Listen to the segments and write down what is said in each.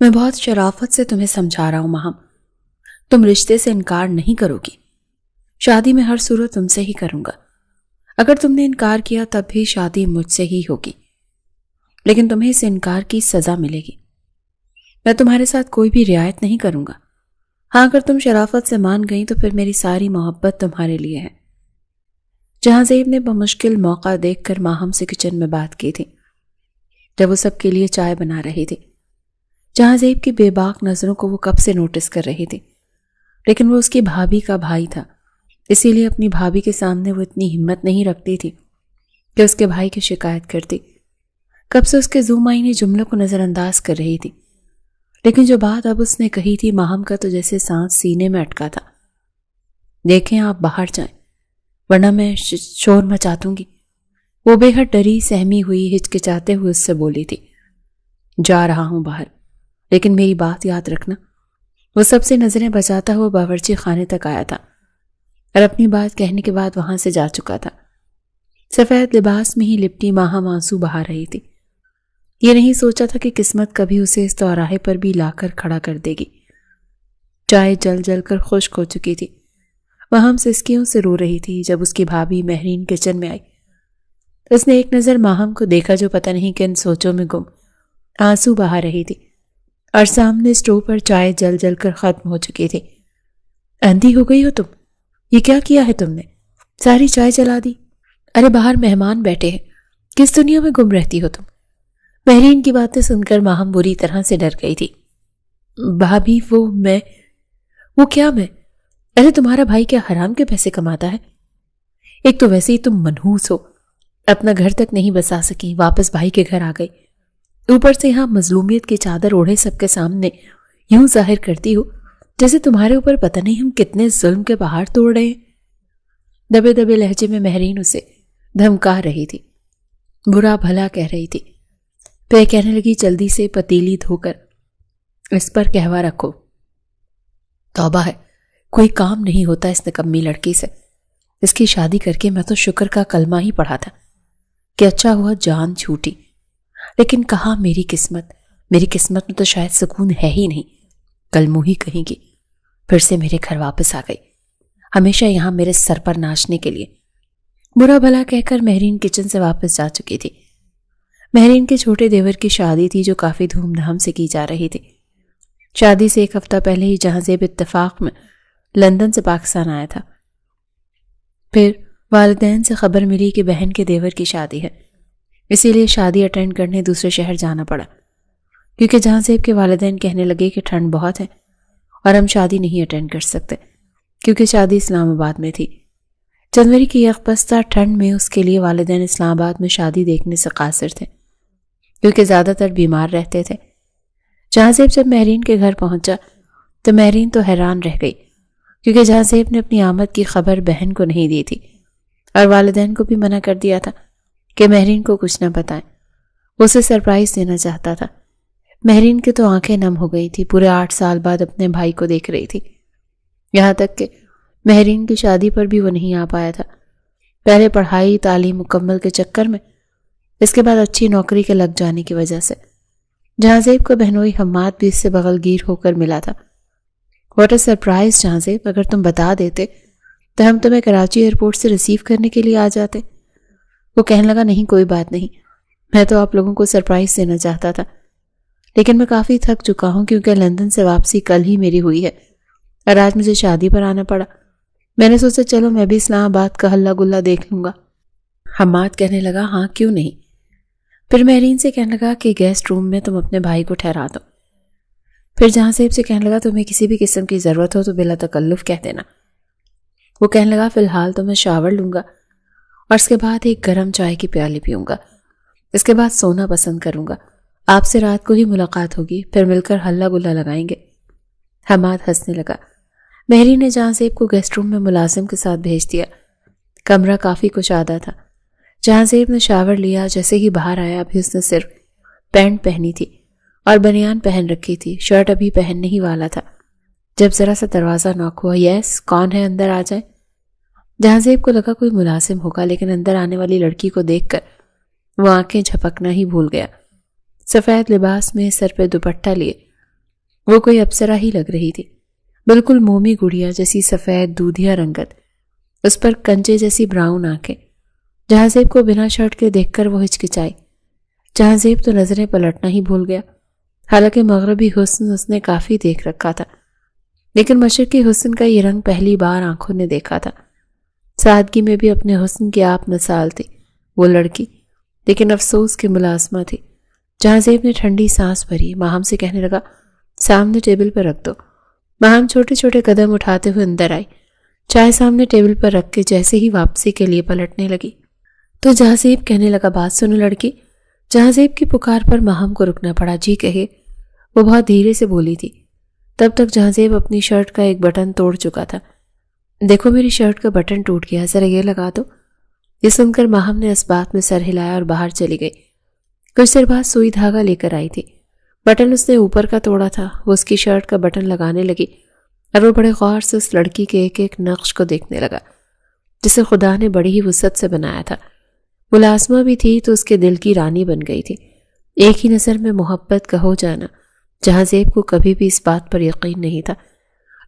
میں بہت شرافت سے تمہیں سمجھا رہا ہوں ماہم، تم رشتے سے انکار نہیں کرو گی۔ شادی میں ہر صورت تم سے ہی کروں گا۔ اگر تم نے انکار کیا تب بھی شادی مجھ سے ہی ہوگی، لیکن تمہیں اس انکار کی سزا ملے گی۔ میں تمہارے ساتھ کوئی بھی رعایت نہیں کروں گا۔ ہاں اگر تم شرافت سے مان گئی تو پھر میری ساری محبت تمہارے لیے ہے۔ جہاں زیب نے بمشکل موقع دیکھ کر ماہم سے کچن میں بات کی تھی جب وہ سب کے لیے چائے بنا رہی تھی۔ جہاں زیب کی بے باک نظروں کو وہ کب سے نوٹس کر رہی تھی، لیکن وہ اس کی بھابھی کا بھائی تھا، اسی لیے اپنی بھابھی کے سامنے وہ اتنی ہمت نہیں رکھتی تھی کہ اس کے بھائی کی شکایت کرتی۔ کب سے اس کے زوم آئینی جملوں کو نظر انداز کر رہی تھی، لیکن جو بات اب اس نے کہی تھی ماہم کا تو جیسے سانس سینے میں اٹکا تھا۔ دیکھیں آپ باہر جائیں ورنہ میں شور مچا دوں گی، وہ بے حد ڈری سہمی ہوئی ہچکچاتے ہوئے اس سے بولی تھی۔ جا رہا ہوں باہر، لیکن میری بات یاد رکھنا۔ وہ سب سے نظریں بچاتا ہوا باورچی خانے تک آیا تھا اور اپنی بات کہنے کے بعد وہاں سے جا چکا تھا۔ سفید لباس میں ہی لپٹی ماہم آنسو بہا رہی تھی۔ یہ نہیں سوچا تھا کہ قسمت کبھی اسے اس چوراہے پر بھی لا کر کھڑا کر دے گی۔ چائے جل جل کر خشک ہو چکی تھی۔ ماہم سسکیوں سے رو رہی تھی جب اس کی بھابھی مہرین کچن میں آئی۔ اس نے ایک نظر ماہم کو دیکھا جو پتہ نہیں کن سوچوں میں گم آنسو بہا رہی تھی، اور سامنے اسٹو پر چائے جل جل کر ختم ہو چکی تھی۔ اندھی ہو گئی ہو تم؟ یہ کیا کیا ہے تم نے؟ ساری چائے جلا دی۔ ارے باہر مہمان بیٹھے ہیں، کس دنیا میں گم رہتی ہو تم؟ مہرین کی باتیں سن کر ماہم بری طرح سے ڈر گئی تھی۔ بھابھی وہ کیا میں؟ ارے تمہارا بھائی کیا حرام کے پیسے کماتا ہے؟ ایک تو ویسے ہی تم منحوس ہو، اپنا گھر تک نہیں بسا سکی، واپس بھائی کے گھر آ گئی، اوپر سے یہاں مظلومیت کی چادر اوڑھے سب کے سامنے یوں ظاہر کرتی ہو جیسے تمہارے اوپر پتہ نہیں ہم کتنے ظلم کے پہاڑ توڑ رہے ہیں۔ دبے دبے لہجے میں مہرین اسے دھمکا رہی تھی، برا بھلا کہہ رہی تھی۔ پھر کہنے لگی جلدی سے پتیلی دھو کر اس پر قہوہ رکھو۔ توبہ ہے، کوئی کام نہیں ہوتا اس نکمی لڑکی سے۔ اس کی شادی کر کے میں تو شکر کا کلمہ ہی پڑھا تھا کہ اچھا ہوا جان چھوٹی، لیکن کہاں میری قسمت میں تو شاید سکون ہے ہی نہیں۔ کل منہ ہی کہیں گی پھر سے میرے گھر واپس آ گئی، ہمیشہ یہاں میرے سر پر ناچنے کے لیے۔ برا بھلا کہہ کر مہرین کچن سے واپس جا چکی تھی۔ مہرین کے چھوٹے دیور کی شادی تھی جو کافی دھوم دھام سے کی جا رہی تھی۔ شادی سے ایک ہفتہ پہلے ہی جہاں زیب اتفاق میں لندن سے پاکستان آیا تھا۔ پھر والدین سے خبر ملی کہ بہن کے دیور کی شادی ہے، اسی لیے شادی اٹینڈ کرنے دوسرے شہر جانا پڑا، کیونکہ جہاں زیب کے والدین کہنے لگے کہ ٹھنڈ بہت ہے اور ہم شادی نہیں اٹینڈ کر سکتے، کیونکہ شادی اسلام آباد میں تھی۔ جنوری کی یکپستہ ٹھنڈ میں اس کے لیے والدین اسلام آباد میں شادی دیکھنے سے قاصر تھے، کیونکہ زیادہ تر بیمار رہتے تھے۔ جہاں زیب جب مہرین کے گھر پہنچا تو مہرین تو حیران رہ گئی، کیونکہ جہاں زیب نے اپنی آمد کی خبر بہن کو نہیں دی تھی اور والدین کو بھی منع کر دیا تھا کہ مہرین کو کچھ نہ بتائیں۔ وہ اسے سرپرائز دینا چاہتا تھا۔ مہرین کی تو آنکھیں نم ہو گئی تھی، پورے 8 سال بعد اپنے بھائی کو دیکھ رہی تھی۔ یہاں تک کہ مہرین کی شادی پر بھی وہ نہیں آ پایا تھا، پہلے پڑھائی تعلیم مکمل کے چکر میں، اس کے بعد اچھی نوکری کے لگ جانے کی وجہ سے۔ جہاں زیب کا بہنوئی حماد بھی اس سے بغل گیر ہو کر ملا تھا۔ واٹ اے سرپرائز جہاں زیب، اگر تم بتا دیتے تو ہم تمہیں کراچی ایئرپورٹ سے ریسیو کرنے کے لیے آ جاتے۔ وہ کہنے لگا نہیں کوئی بات نہیں، میں تو آپ لوگوں کو سرپرائز دینا چاہتا تھا، لیکن میں کافی تھک چکا ہوں کیونکہ لندن سے واپسی کل ہی میری ہوئی ہے اور آج مجھے شادی پر آنا پڑا۔ میں نے سوچا چلو میں بھی اسلام آباد کا ہلا گلا دیکھ لوں گا۔ حماد کہنے لگا ہاں کیوں نہیں۔ پھر مہرین سے کہنے لگا کہ گیسٹ روم میں تم اپنے بھائی کو ٹھہرا دو۔ پھر جہاں زیب سے کہنے لگا تمہیں کسی بھی قسم کی ضرورت ہو تو بلا تکلف کہہ دینا۔ وہ کہنے لگا فی الحال تو میں شاور لوں گا اور اس کے بعد ایک گرم چائے کی پیالی پیوں گا، اس کے بعد سونا پسند کروں گا، آپ سے رات کو ہی ملاقات ہوگی، پھر مل کر ہلا گلا لگائیں گے۔ حماد ہنسنے لگا۔ مہرین نے جہاں زیب کو گیسٹ روم میں ملازم کے ساتھ بھیج دیا۔ کمرہ کافی کشادہ تھا۔ جہاں زیب نے شاور لیا، جیسے ہی باہر آیا ابھی اس نے صرف پینٹ پہنی تھی اور بنیان پہن رکھی تھی، شرٹ ابھی پہننے ہی والا تھا جب ذرا سا دروازہ نوک ہوا۔ یس کون ہے، اندر آ جائیں۔ جہاں زیب کو لگا کوئی ملازم ہوگا، لیکن اندر آنے والی لڑکی کو دیکھ کر وہ آنکھیں جھپکنا ہی بھول گیا۔ سفید لباس میں سر پہ دوپٹہ لیے وہ کوئی اپسرا ہی لگ رہی تھی، بالکل مومی گڑیا جیسی سفید دودھیا رنگت، اس پر کنچے جیسی براؤن آنکھیں۔ جہاں زیب کو بنا شرٹ کے دیکھ کر وہ ہچکچائی۔ جہاں زیب تو نظریں پلٹنا ہی بھول گیا، حالانکہ مغربی حسن اس نے کافی دیکھ رکھا تھا، لیکن مشرقی حسن کا یہ رنگ پہلی بار آنکھوں نے دیکھا تھا۔ سادگی میں بھی اپنے حسن کی آپ مثال تھی وہ لڑکی، لیکن افسوس کی ملازمہ تھی۔ جہاں زیب نے ٹھنڈی سانس بھری، ماہم سے کہنے لگا، سامنے ٹیبل پر رکھ دو۔ ماہم چھوٹے چھوٹے قدم اٹھاتے ہوئے اندر آئی، چائے سامنے ٹیبل پر رکھ کے جیسے ہی واپسی کے لیے پلٹنے لگی تو جہاں زیب کہنے لگا، بات سنو لڑکی۔ جہاں زیب کی پکار پر ماہم کو رکنا پڑا۔ جی کہے، وہ بہت دھیرے سے بولی تھی۔ تب تک جہاں زیب اپنی شرٹ کا ایک بٹن توڑ چکا تھا۔ دیکھو میری شرٹ کا بٹن ٹوٹ گیا، ذرا یہ لگا دو۔ یہ سن کر ماہم نے اس بات میں سر ہلایا اور باہر چلی گئی۔ کچھ دیر بعد سوئی دھاگا لے کر آئی تھی۔ بٹن اس نے اوپر کا توڑا تھا۔ وہ اس کی شرٹ کا بٹن لگانے لگی اور وہ بڑے غور سے اس لڑکی کے ایک ایک نقش کو دیکھنے لگا جسے خدا نے بڑی ہی وسعت سے بنایا تھا۔ ملازمہ بھی تھی تو اس کے دل کی رانی بن گئی تھی۔ ایک ہی نظر میں محبت کا ہو جانا۔ جہاں زیب کو کبھی بھی اس بات پر یقین نہیں تھا،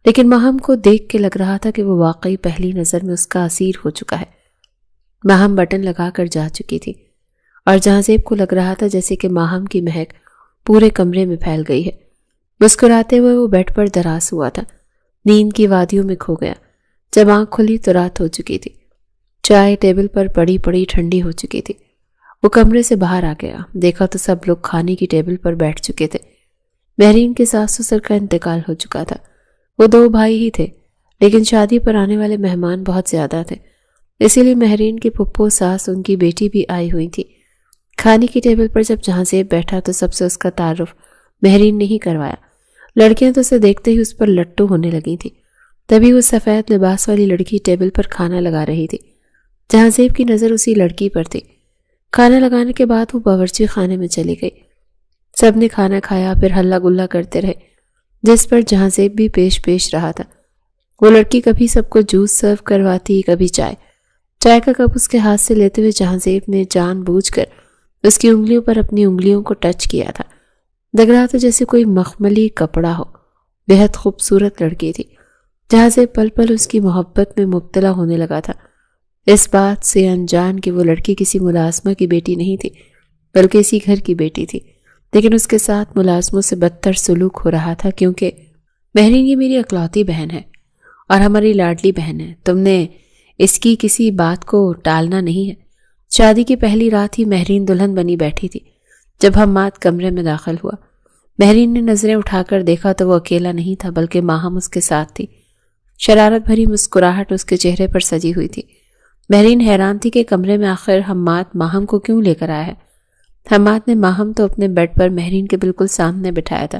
لیکن ماہم کو دیکھ کے لگ رہا تھا کہ وہ واقعی پہلی نظر میں اس کا اسیر ہو چکا ہے۔ ماہم بٹن لگا کر جا چکی تھی اور جہاں زیب کو لگ رہا تھا جیسے کہ ماہم کی مہک پورے کمرے میں پھیل گئی ہے۔ مسکراتے ہوئے وہ بیڈ پر دراز ہوا تھا، نیند کی وادیوں میں کھو گیا۔ جب آنکھ کھلی تو رات ہو چکی تھی۔ چائے ٹیبل پر پڑی پڑی ٹھنڈی ہو چکی تھی۔ وہ کمرے سے باہر آ گیا، دیکھا تو سب لوگ کھانے کی ٹیبل پر بیٹھ چکے تھے۔ مہرین کے ساس سسر کا انتقال ہو چکا تھا۔ وہ 2 بھائی ہی تھے، لیکن شادی پر آنے والے مہمان بہت زیادہ تھے، اسی لیے مہرین کی پھپھو ساس ان کی بیٹی بھی آئی ہوئی تھی۔ کھانے کی ٹیبل پر جب جہاں زیب بیٹھا تو سب سے اس کا تعارف مہرین نے ہی کروایا۔ لڑکیاں تو اسے دیکھتے ہی اس پر لٹو ہونے لگی تھی۔ تبھی وہ سفید لباس والی لڑکی ٹیبل پر کھانا لگا رہی تھی۔ جہاں زیب کی نظر اسی لڑکی پر تھی۔ کھانا لگانے کے بعد وہ باورچی خانے میں چلی گئی۔ سب نے کھانا کھایا، پھر ہلہ گلا کرتے رہے، جس پر جہاں زیب بھی پیش رہا تھا۔ وہ لڑکی کبھی سب کو جوس سرو کرواتی، کبھی چائے کا کپ اس کے ہاتھ سے لیتے ہوئے جہاں زیب نے جان بوجھ کر اس کی انگلیوں پر اپنی انگلیوں کو ٹچ کیا تھا۔ لگ رہا تھا جیسے کوئی مخملی کپڑا ہو۔ بہت خوبصورت لڑکی تھی۔ جہاں زیب پل پل اس کی محبت میں مبتلا ہونے لگا تھا، اس بات سے انجان کہ وہ لڑکی کسی ملازمہ کی بیٹی نہیں تھی بلکہ اسی گھر کی بیٹی تھی، لیکن اس کے ساتھ ملازموں سے بدتر سلوک ہو رہا تھا، کیونکہ مہرین یہ میری اکلوتی بہن ہے اور ہماری لاڈلی بہن ہے، تم نے اس کی کسی بات کو ٹالنا نہیں ہے۔ شادی کی پہلی رات ہی مہرین دلہن بنی بیٹھی تھی۔ جب حماد کمرے میں داخل ہوا، مہرین نے نظریں اٹھا کر دیکھا تو وہ اکیلا نہیں تھا بلکہ ماہم اس کے ساتھ تھی۔ شرارت بھری مسکراہٹ اس کے چہرے پر سجی ہوئی تھی۔ مہرین حیران تھی کہ کمرے میں آخر حماد ماہم کو کیوں لے کر آیا ہے۔ حماد نے ماہم تو اپنے بیڈ پر مہرین کے بالکل سامنے بٹھایا تھا،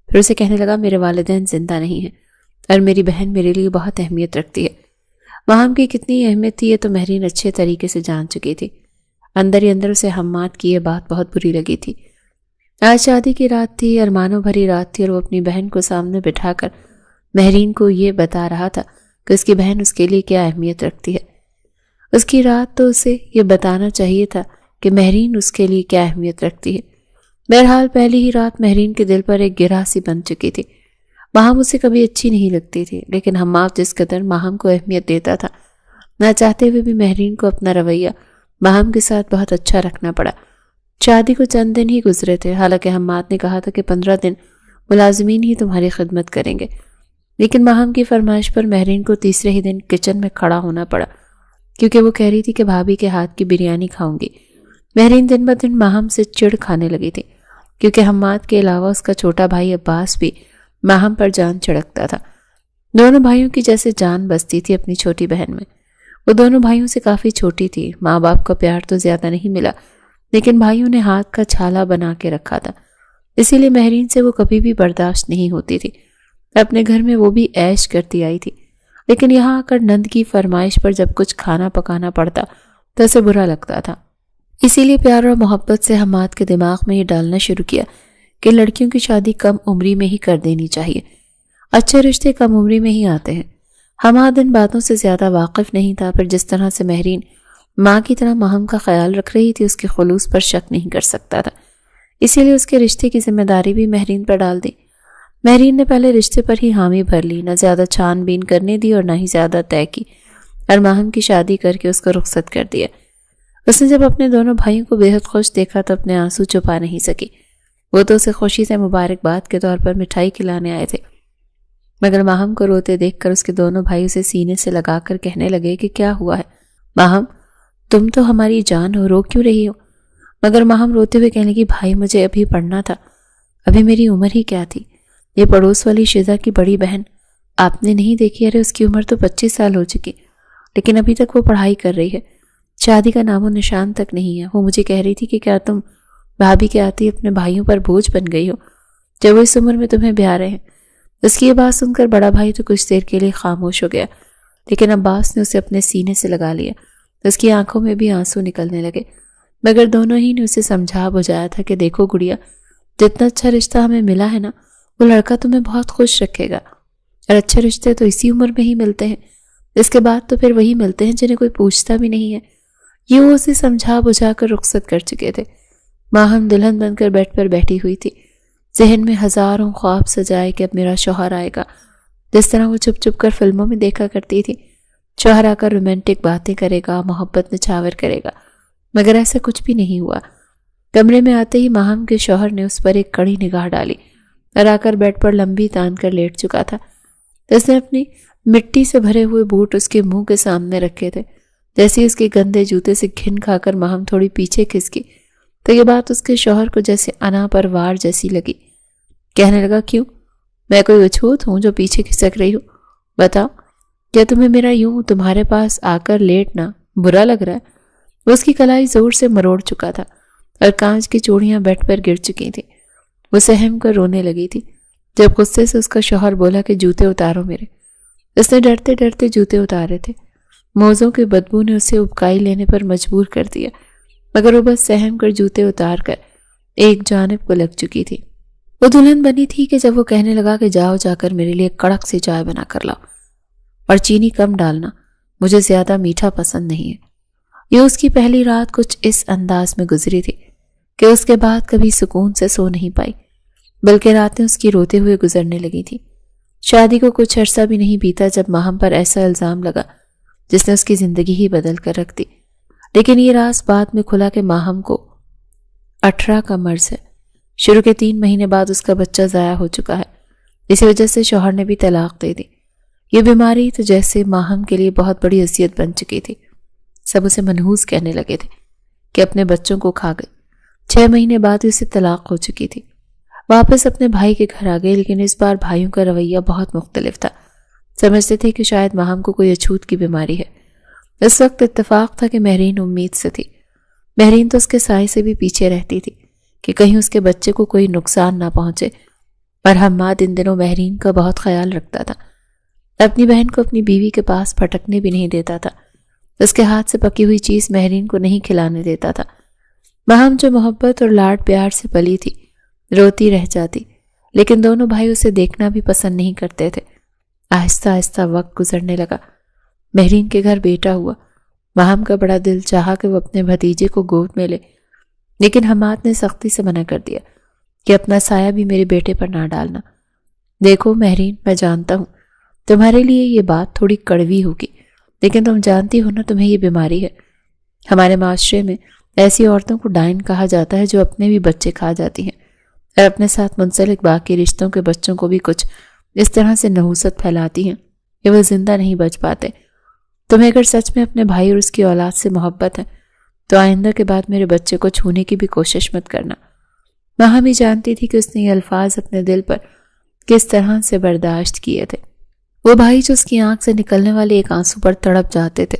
پھر اسے کہنے لگا، میرے والدین زندہ نہیں ہیں اور میری بہن میرے لیے بہت اہمیت رکھتی ہے۔ ماہم کی کتنی اہمیت تھی یہ تو مہرین اچھے طریقے سے جان چکی تھی۔ اندر ہی اندر اسے حماد کی یہ بات بہت بری لگی تھی۔ آج شادی کی رات تھی، ارمانوں بھری رات تھی، اور وہ اپنی بہن کو سامنے بٹھا کر مہرین کو یہ بتا رہا تھا کہ اس کی بہن اس کے لیے کیا اہمیت رکھتی ہے۔ اس کی رات تو اسے یہ بتانا چاہیے تھا کہ مہرین اس کے لیے کیا اہمیت رکھتی ہے۔ بہرحال پہلی ہی رات مہرین کے دل پر ایک گرہ سی بن چکی تھی۔ ماہم اسے کبھی اچھی نہیں لگتی تھی، لیکن حماد جس قدر ماہم کو اہمیت دیتا تھا، نہ چاہتے ہوئے بھی مہرین کو اپنا رویہ ماہم کے ساتھ بہت اچھا رکھنا پڑا۔ شادی کو چند دن ہی گزرے تھے، حالانکہ حماد نے کہا تھا کہ 15 دن ملازمین ہی تمہاری خدمت کریں گے، لیکن ماہم کی فرمائش پر مہرین کو تیسرے ہی دن کچن میں کھڑا ہونا پڑا، کیونکہ وہ کہہ رہی تھی کہ بھابھی کے ہاتھ کی بریانی کھاؤں گی۔ مہرین دن بہ دن ماہم سے چڑ کھانے لگی تھی، کیونکہ حماد کے علاوہ اس کا چھوٹا بھائی عباس بھی ماہم پر جان چڑکتا تھا۔ دونوں بھائیوں کی جیسے جان بستی تھی اپنی چھوٹی بہن میں۔ وہ دونوں بھائیوں سے کافی چھوٹی تھی، ماں باپ کا پیار تو زیادہ نہیں ملا، لیکن بھائیوں نے ہاتھ کا چھالا بنا کے رکھا تھا، اسی لیے مہرین سے وہ کبھی بھی برداشت نہیں ہوتی تھی۔ اپنے گھر میں وہ بھی عیش کرتی آئی تھی، لیکن یہاں آ کر نند کی فرمائش پر جب کچھ کھانا پکانا پڑتا تو اسے برا لگتا تھا۔ اسی لیے پیار اور محبت سے حماد کے دماغ میں یہ ڈالنا شروع کیا کہ لڑکیوں کی شادی کم عمری میں ہی کر دینی چاہیے، اچھے رشتے کم عمری میں ہی آتے ہیں۔ حماد ان باتوں سے زیادہ واقف نہیں تھا، پھر جس طرح سے مہرین ماں کی طرح ماہم کا خیال رکھ رہی تھی، اس کے خلوص پر شک نہیں کر سکتا تھا، اسی لیے اس کے رشتے کی ذمہ داری بھی مہرین پر ڈال دی۔ مہرین نے پہلے رشتے پر ہی حامی بھر لی، نہ زیادہ چھان بین کرنے دی اور نہ ہی زیادہ طے کی، اور ماہم کی شادی کر کے اس کو رخصت کر دیا۔ اس نے جب اپنے دونوں بھائیوں کو بے حد خوش دیکھا تو اپنے آنسو چھپا نہیں سکی۔ وہ تو اسے خوشی سے مبارکباد کے طور پر مٹھائی کھلانے آئے تھے، مگر ماہم کو روتے دیکھ کر اس کے دونوں بھائی اسے سینے سے لگا کر کہنے لگے کہ کیا ہوا ہے ماہم، تم تو ہماری جان ہو، رو کیوں رہی ہو؟ مگر ماہم روتے ہوئے کہنے لگی، بھائی مجھے ابھی پڑھنا تھا، ابھی میری عمر ہی کیا تھی۔ یہ پڑوس والی شیزا کی بڑی بہن آپ نے نہیں دیکھی؟ ارے اس کی عمر تو 25 سال ہو چکی، لیکن ابھی تک وہ پڑھائی کر رہی ہے، شادی کا نام و نشان تک نہیں ہے۔ وہ مجھے کہہ رہی تھی کہ کیا تم بھابھی کے آتی اپنے بھائیوں پر بوجھ بن گئی ہو جب وہ اس عمر میں تمہیں بیاہ رہے ہیں۔ اس کی یہ بات سن کر بڑا بھائی تو کچھ دیر کے لیے خاموش ہو گیا، لیکن عباس نے اسے اپنے سینے سے لگا لیا۔ اس کی آنکھوں میں بھی آنسو نکلنے لگے، مگر دونوں ہی نے اسے سمجھا بجھایا تھا کہ دیکھو گڑیا، جتنا اچھا رشتہ ہمیں ملا ہے نا، وہ لڑکا تمہیں بہت خوش رکھے گا، اور اچھے رشتے تو اسی عمر میں ہی ملتے ہیں، اس کے بعد تو پھر وہی ملتے ہیں جنہیں کوئی پوچھتا بھی نہیں ہے۔ یہ وہ اسے سمجھا بجھا کر رخصت کر چکے تھے۔ ماہم دلہن بن کر بیڈ پر بیٹھی ہوئی تھی، ذہن میں ہزاروں خواب سجائے کہ اب میرا شوہر آئے گا، جس طرح وہ چھپ چھپ کر فلموں میں دیکھا کرتی تھی۔ شوہر آ کر رومانٹک باتیں کرے گا، محبت نچھاور کرے گا، مگر ایسا کچھ بھی نہیں ہوا۔ کمرے میں آتے ہی ماہم کے شوہر نے اس پر ایک کڑی نگاہ ڈالی اور آ کر بیڈ پر لمبی تان کر لیٹ چکا تھا۔ اس نے اپنی مٹی سے بھرے ہوئے بوٹ اس کے منہ کے سامنے رکھے تھے۔ جیسے ہی اس کے گندے جوتے سے گھن کھا کر ماہم تھوڑی پیچھے کھسکی تو یہ بات اس کے شوہر کو جیسے انا پر وار جیسی لگی۔ کہنے لگا، کیوں، میں کوئی اچھوت ہوں جو پیچھے کھسک رہی ہوں؟ بتاؤ، کیا تمہیں میرا یوں تمہارے پاس آ کر لیٹنا برا لگ رہا ہے؟ وہ اس کی کلائی زور سے مروڑ چکا تھا اور کانچ کی چوڑیاں بیڈ پر گر چکی تھیں۔ وہ سہم کر رونے لگی تھی جب غصے سے اس کا شوہر بولا کہ جوتے اتارو میرے۔ اس نے ڈرتے ڈرتے جوتے اتارے تھے۔ موزوں کی بدبو نے اسے ابکائی لینے پر مجبور کر دیا، مگر وہ بس سہم کر جوتے اتار کر ایک جانب کو لگ چکی تھی۔ وہ دلہن بنی تھی کہ جب وہ کہنے لگا کہ جاؤ جا کر میرے لیے کڑک سی چائے بنا کر لاؤ اور چینی کم ڈالنا، مجھے زیادہ میٹھا پسند نہیں ہے۔ یہ اس کی پہلی رات کچھ اس انداز میں گزری تھی کہ اس کے بعد کبھی سکون سے سو نہیں پائی، بلکہ راتیں اس کی روتے ہوئے گزرنے لگی تھی۔ شادی کو کچھ عرصہ بھی نہیں بیتا جب ماہم پر ایسا الزام لگا جس نے اس کی زندگی ہی بدل کر رکھ دی۔ لیکن یہ راز بعد میں کھلا کہ ماہم کو 18 کا مرض ہے۔ شروع کے 3 مہینے بعد اس کا بچہ ضائع ہو چکا ہے، اسی وجہ سے شوہر نے بھی طلاق دے دی۔ یہ بیماری تو جیسے ماہم کے لیے بہت بڑی اذیت بن چکی تھی۔ سب اسے منحوس کہنے لگے تھے کہ اپنے بچوں کو کھا گئی۔ 6 مہینے بعد اسے طلاق ہو چکی تھی۔ واپس اپنے بھائی کے گھر آ گئے، لیکن اس بار بھائیوں کا رویہ بہت مختلف تھا۔ سمجھتے تھے کہ شاید ماہم کو کوئی اچھوت کی بیماری ہے۔ اس وقت اتفاق تھا کہ مہرین امید سے تھی۔ مہرین تو اس کے سائے سے بھی پیچھے رہتی تھی کہ کہیں اس کے بچے کو کوئی نقصان نہ پہنچے، اور حماد ان دنوں مہرین کا بہت خیال رکھتا تھا۔ اپنی بہن کو اپنی بیوی کے پاس پھٹکنے بھی نہیں دیتا تھا۔ اس کے ہاتھ سے پکی ہوئی چیز مہرین کو نہیں کھلانے دیتا تھا۔ ماہم جو محبت اور لاڈ پیار سے پلی تھی، روتی رہ جاتی، لیکن دونوں بھائی اسے دیکھنا بھی پسند نہیں کرتے تھے۔ آہستہ آہستہ وقت گزرنے لگا۔ مہرین کے گھر بیٹا ہوا۔ ماہم کا بڑا دل چاہا کہ وہ اپنے بھتیجے کو گود میں لے، لیکن حماد نے سختی سے منع کر دیا کہ اپنا سایہ بھی میرے بیٹے پر نہ ڈالنا۔ دیکھو مہرین، میں جانتا ہوں تمہارے لیے یہ بات تھوڑی کڑوی ہوگی، لیکن تم جانتی ہو نا تمہیں یہ بیماری ہے۔ ہمارے معاشرے میں ایسی عورتوں کو ڈائن کہا جاتا ہے جو اپنے بھی بچے کھا جاتی ہیں اور اپنے ساتھ منسلک باقی رشتوں کے بچوں کو بھی کچھ اس طرح سے نحوست پھیلاتی ہیں کہ وہ زندہ نہیں بچ پاتے۔ تمہیں اگر سچ میں اپنے بھائی اور اس کی اولاد سے محبت ہے تو آئندہ کے بعد میرے بچے کو چھونے کی بھی کوشش مت کرنا۔ ماں بھی جانتی تھی کہ اس نے یہ الفاظ اپنے دل پر کس طرح سے برداشت کیے تھے۔ وہ بھائی جو اس کی آنکھ سے نکلنے والے ایک آنسو پر تڑپ جاتے تھے،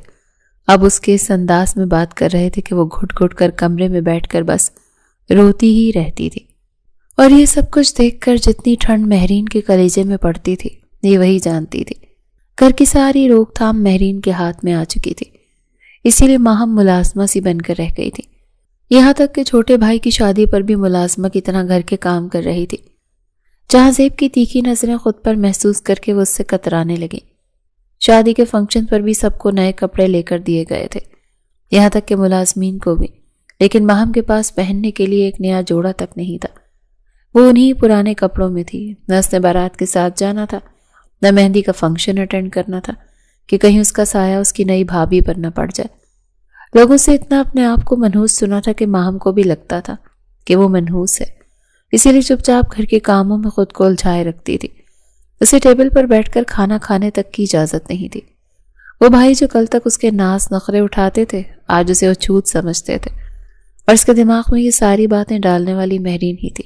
اب اس کے اس انداز میں بات کر رہے تھے کہ وہ گھٹ گھٹ کر کمرے میں بیٹھ کر بس روتی ہی رہتی تھی۔ اور یہ سب کچھ دیکھ کر جتنی ٹھنڈ مہرین کے کلیجے میں پڑتی تھی یہ وہی جانتی تھی۔ گھر کی ساری روک تھام مہرین کے ہاتھ میں آ چکی تھی، اسی لیے ماہم ملازمہ سی بن کر رہ گئی تھی۔ یہاں تک کہ چھوٹے بھائی کی شادی پر بھی ملازمہ کی طرح گھر کے کام کر رہی تھی۔ جہاں زیب کی تیکھی نظریں خود پر محسوس کر کے وہ اس سے کترانے لگی۔ شادی کے فنکشن پر بھی سب کو نئے کپڑے لے کر دیے گئے تھے، یہاں تک کہ ملازمین کو بھی، لیکن ماہم کے پاس پہننے کے لیے ایک نیا جوڑا تک نہیں تھا۔ وہ انہی پرانے کپڑوں میں تھی، نہ اس نے بارات کے ساتھ جانا تھا، نہ مہندی کا فنکشن اٹینڈ کرنا تھا کہ کہیں اس کا سایہ اس کی نئی بھابھی پر نہ پڑ جائے۔ لوگوں سے اتنا اپنے آپ کو منحوس سنا تھا کہ ماہم کو بھی لگتا تھا کہ وہ منحوس ہے، اسی لیے چپ چاپ گھر کے کاموں میں خود کو الجھائے رکھتی تھی۔ اسے ٹیبل پر بیٹھ کر کھانا کھانے تک کی اجازت نہیں تھی۔ وہ بھائی جو کل تک اس کے ناز نخرے اٹھاتے تھے آج اسے اچھوت سمجھتے تھے، اور اس کے دماغ میں یہ ساری باتیں ڈالنے والی مہرین ہی تھی۔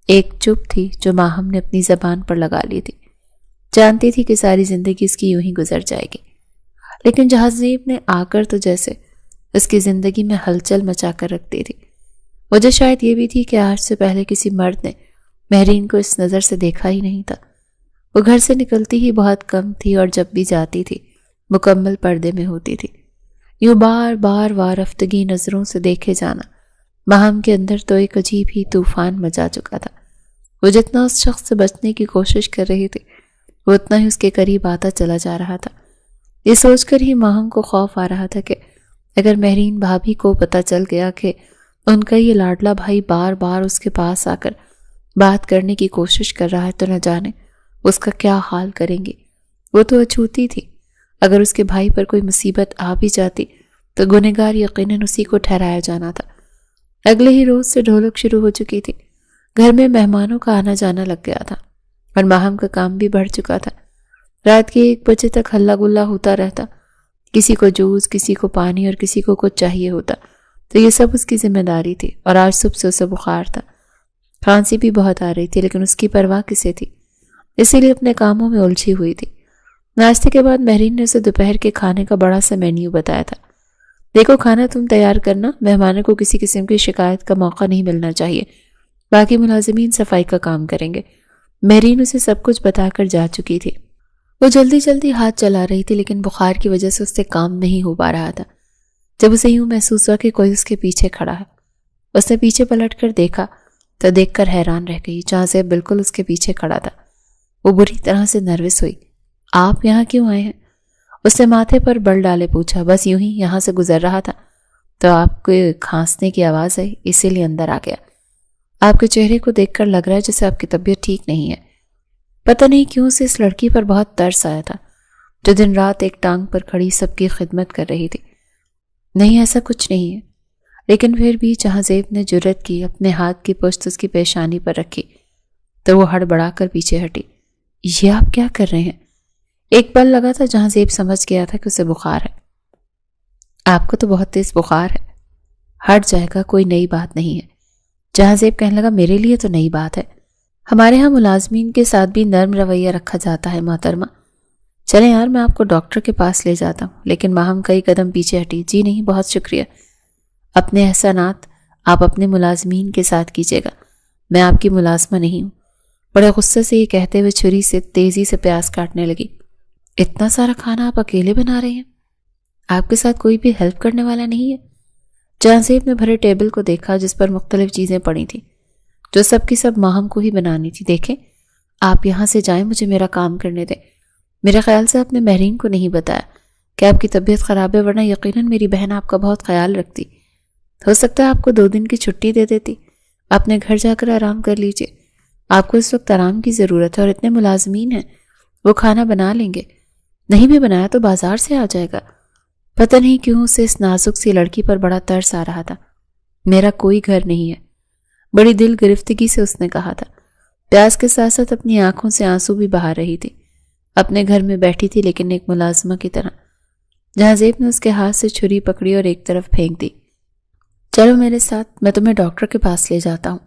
ایک چپ تھی جو ماہم نے اپنی زبان پر لگا لی تھی، جانتی تھی کہ ساری زندگی اس کی یوں ہی گزر جائے گی، لیکن جہازیب نے آ کر تو جیسے اس کی زندگی میں ہلچل مچا کر رکھ دی تھی۔ وجہ شاید یہ بھی تھی کہ آج سے پہلے کسی مرد نے مہرین کو اس نظر سے دیکھا ہی نہیں تھا۔ وہ گھر سے نکلتی ہی بہت کم تھی اور جب بھی جاتی تھی مکمل پردے میں ہوتی تھی۔ یوں بار بار وارفتگی نظروں سے دیکھے جانا ماہم کے اندر تو ایک عجیب ہی طوفان مچا چکا تھا۔ وہ جتنا اس شخص سے بچنے کی کوشش کر رہی تھی وہ اتنا ہی اس کے قریب آتا چلا جا رہا تھا۔ یہ سوچ کر ہی ماہم کو خوف آ رہا تھا کہ اگر مہرین بھابھی کو پتہ چل گیا کہ ان کا یہ لاڈلا بھائی بار بار اس کے پاس آ کر بات کرنے کی کوشش کر رہا ہے تو نہ جانے اس کا کیا حال کریں گے۔ وہ تو اچھوتی تھی، اگر اس کے بھائی پر کوئی مصیبت آ بھی جاتی تو گنہگار یقیناً اسی کو ٹھہرایا جانا تھا۔ اگلے ہی روز سے ڈھولک شروع ہو چکی تھی، گھر میں مہمانوں کا آنا جانا لگ گیا تھا اور ماہم کا کام بھی بڑھ چکا تھا۔ رات کے 1 بجے تک ہلہ گلا ہوتا رہتا، کسی کو جوس، کسی کو پانی اور کسی کو کچھ چاہیے ہوتا، تو یہ سب اس کی ذمہ داری تھی۔ اور آج صبح سے اسے بخار تھا، کھانسی بھی بہت آ رہی تھی، لیکن اس کی پرواہ کسے تھی، اسی لیے اپنے کاموں میں الجھی ہوئی تھی۔ ناشتے کے بعد مہرین نے اسے دوپہر کے کھانے کا بڑا سا مینیو بتایا تھا۔ دیکھو کھانا تم تیار کرنا، مہمانوں کو کسی قسم کی شکایت کا موقع نہیں ملنا چاہیے، باقی ملازمین صفائی کا کام کریں گے۔ مہرین اسے سب کچھ بتا کر جا چکی تھی۔ وہ جلدی جلدی ہاتھ چلا رہی تھی، لیکن بخار کی وجہ سے اس سے کام نہیں ہو پا رہا تھا۔ جب اسے یوں محسوس ہوا کہ کوئی اس کے پیچھے کھڑا ہے، اس نے پیچھے پلٹ کر دیکھا تو دیکھ کر حیران رہ گئی، جہاں سے بالکل اس کے پیچھے کھڑا تھا۔ وہ بری طرح سے نروس ہوئی۔ آپ یہاں کیوں آئے ہیں؟ اس نے ماتھے پر بل ڈالے پوچھا۔ بس یوں ہی یہاں سے گزر رہا تھا تو آپ کو کھانسنے کی آواز آئی، اسی لیے اندر آ گیا۔ آپ کے چہرے کو دیکھ کر لگ رہا ہے جیسے آپ کی طبیعت ٹھیک نہیں ہے۔ پتہ نہیں کیوں سے اس لڑکی پر بہت ترس آیا تھا جو دن رات ایک ٹانگ پر کھڑی سب کی خدمت کر رہی تھی۔ نہیں ایسا کچھ نہیں ہے، لیکن پھر بھی جہازیب نے جرت کی، اپنے ہاتھ کی پشت اس کی پیشانی پر رکھی تو وہ ہڑبڑا کر پیچھے ہٹی۔ یہ آپ کیا کر رہے ہیں؟ ایک پل لگا تھا، جہازیب سمجھ گیا تھا کہ اسے بخار ہے۔ آپ کو تو بہت تیز بخار ہے، ہٹ جائے گا، کوئی نئی بات نہیں ہے۔ جہازیب کہنے لگا میرے لیے تو نئی بات ہے، ہمارے ہاں ملازمین کے ساتھ بھی نرم رویہ رکھا جاتا ہے محترمہ۔ چلیں یار میں آپ کو ڈاکٹر کے پاس لے جاتا ہوں۔ لیکن ماہم کئی قدم پیچھے ہٹی۔ جی نہیں، بہت شکریہ، اپنے احسانات آپ اپنے ملازمین کے ساتھ کیجیے گا، میں آپ کی ملازمہ نہیں ہوں۔ بڑے غصے سے یہ کہتے ہوئے چھری سے تیزی سے پیاز کاٹنے لگی۔ اتنا سارا کھانا آپ اکیلے بنا رہے ہیں؟ آپ کے ساتھ کوئی بھی ہیلپ کرنے والا نہیں ہے؟ جہازیب نے بھرے ٹیبل کو دیکھا جس پر مختلف چیزیں پڑی تھیں جو سب کی سب ماہم کو ہی بنانی تھی۔ دیکھیں آپ یہاں سے جائیں، مجھے میرا کام کرنے دیں۔ میرے خیال سے آپ نے مہرین کو نہیں بتایا کہ آپ کی طبیعت خراب ہے، ورنہ یقیناً میری بہن آپ کا بہت خیال رکھتی۔ ہو سکتا ہے آپ کو 2 دن کی چھٹی دے دیتی، اپنے گھر جا کر آرام کر لیجئے۔ آپ کو اس وقت آرام کی ضرورت ہے اور اتنے ملازمین ہیں، وہ کھانا بنا لیں گے، نہیں بھی بنایا تو بازار سے آ جائے گا۔ پتہ نہیں کیوں اسے اس نازک سی لڑکی پر بڑا ترس آ رہا تھا۔ میرا کوئی گھر نہیں ہے، بڑی دل گرفتگی سے اس نے کہا تھا۔ پیاس کے ساتھ ساتھ اپنی آنکھوں سے آنسو بھی بہا رہی تھی۔ اپنے گھر میں بیٹھی تھی لیکن ایک ملازمہ کی طرح۔ جہازیب نے اس کے ہاتھ سے چھری پکڑی اور ایک طرف پھینک دی۔ چلو میرے ساتھ، میں تمہیں ڈاکٹر کے پاس لے جاتا ہوں،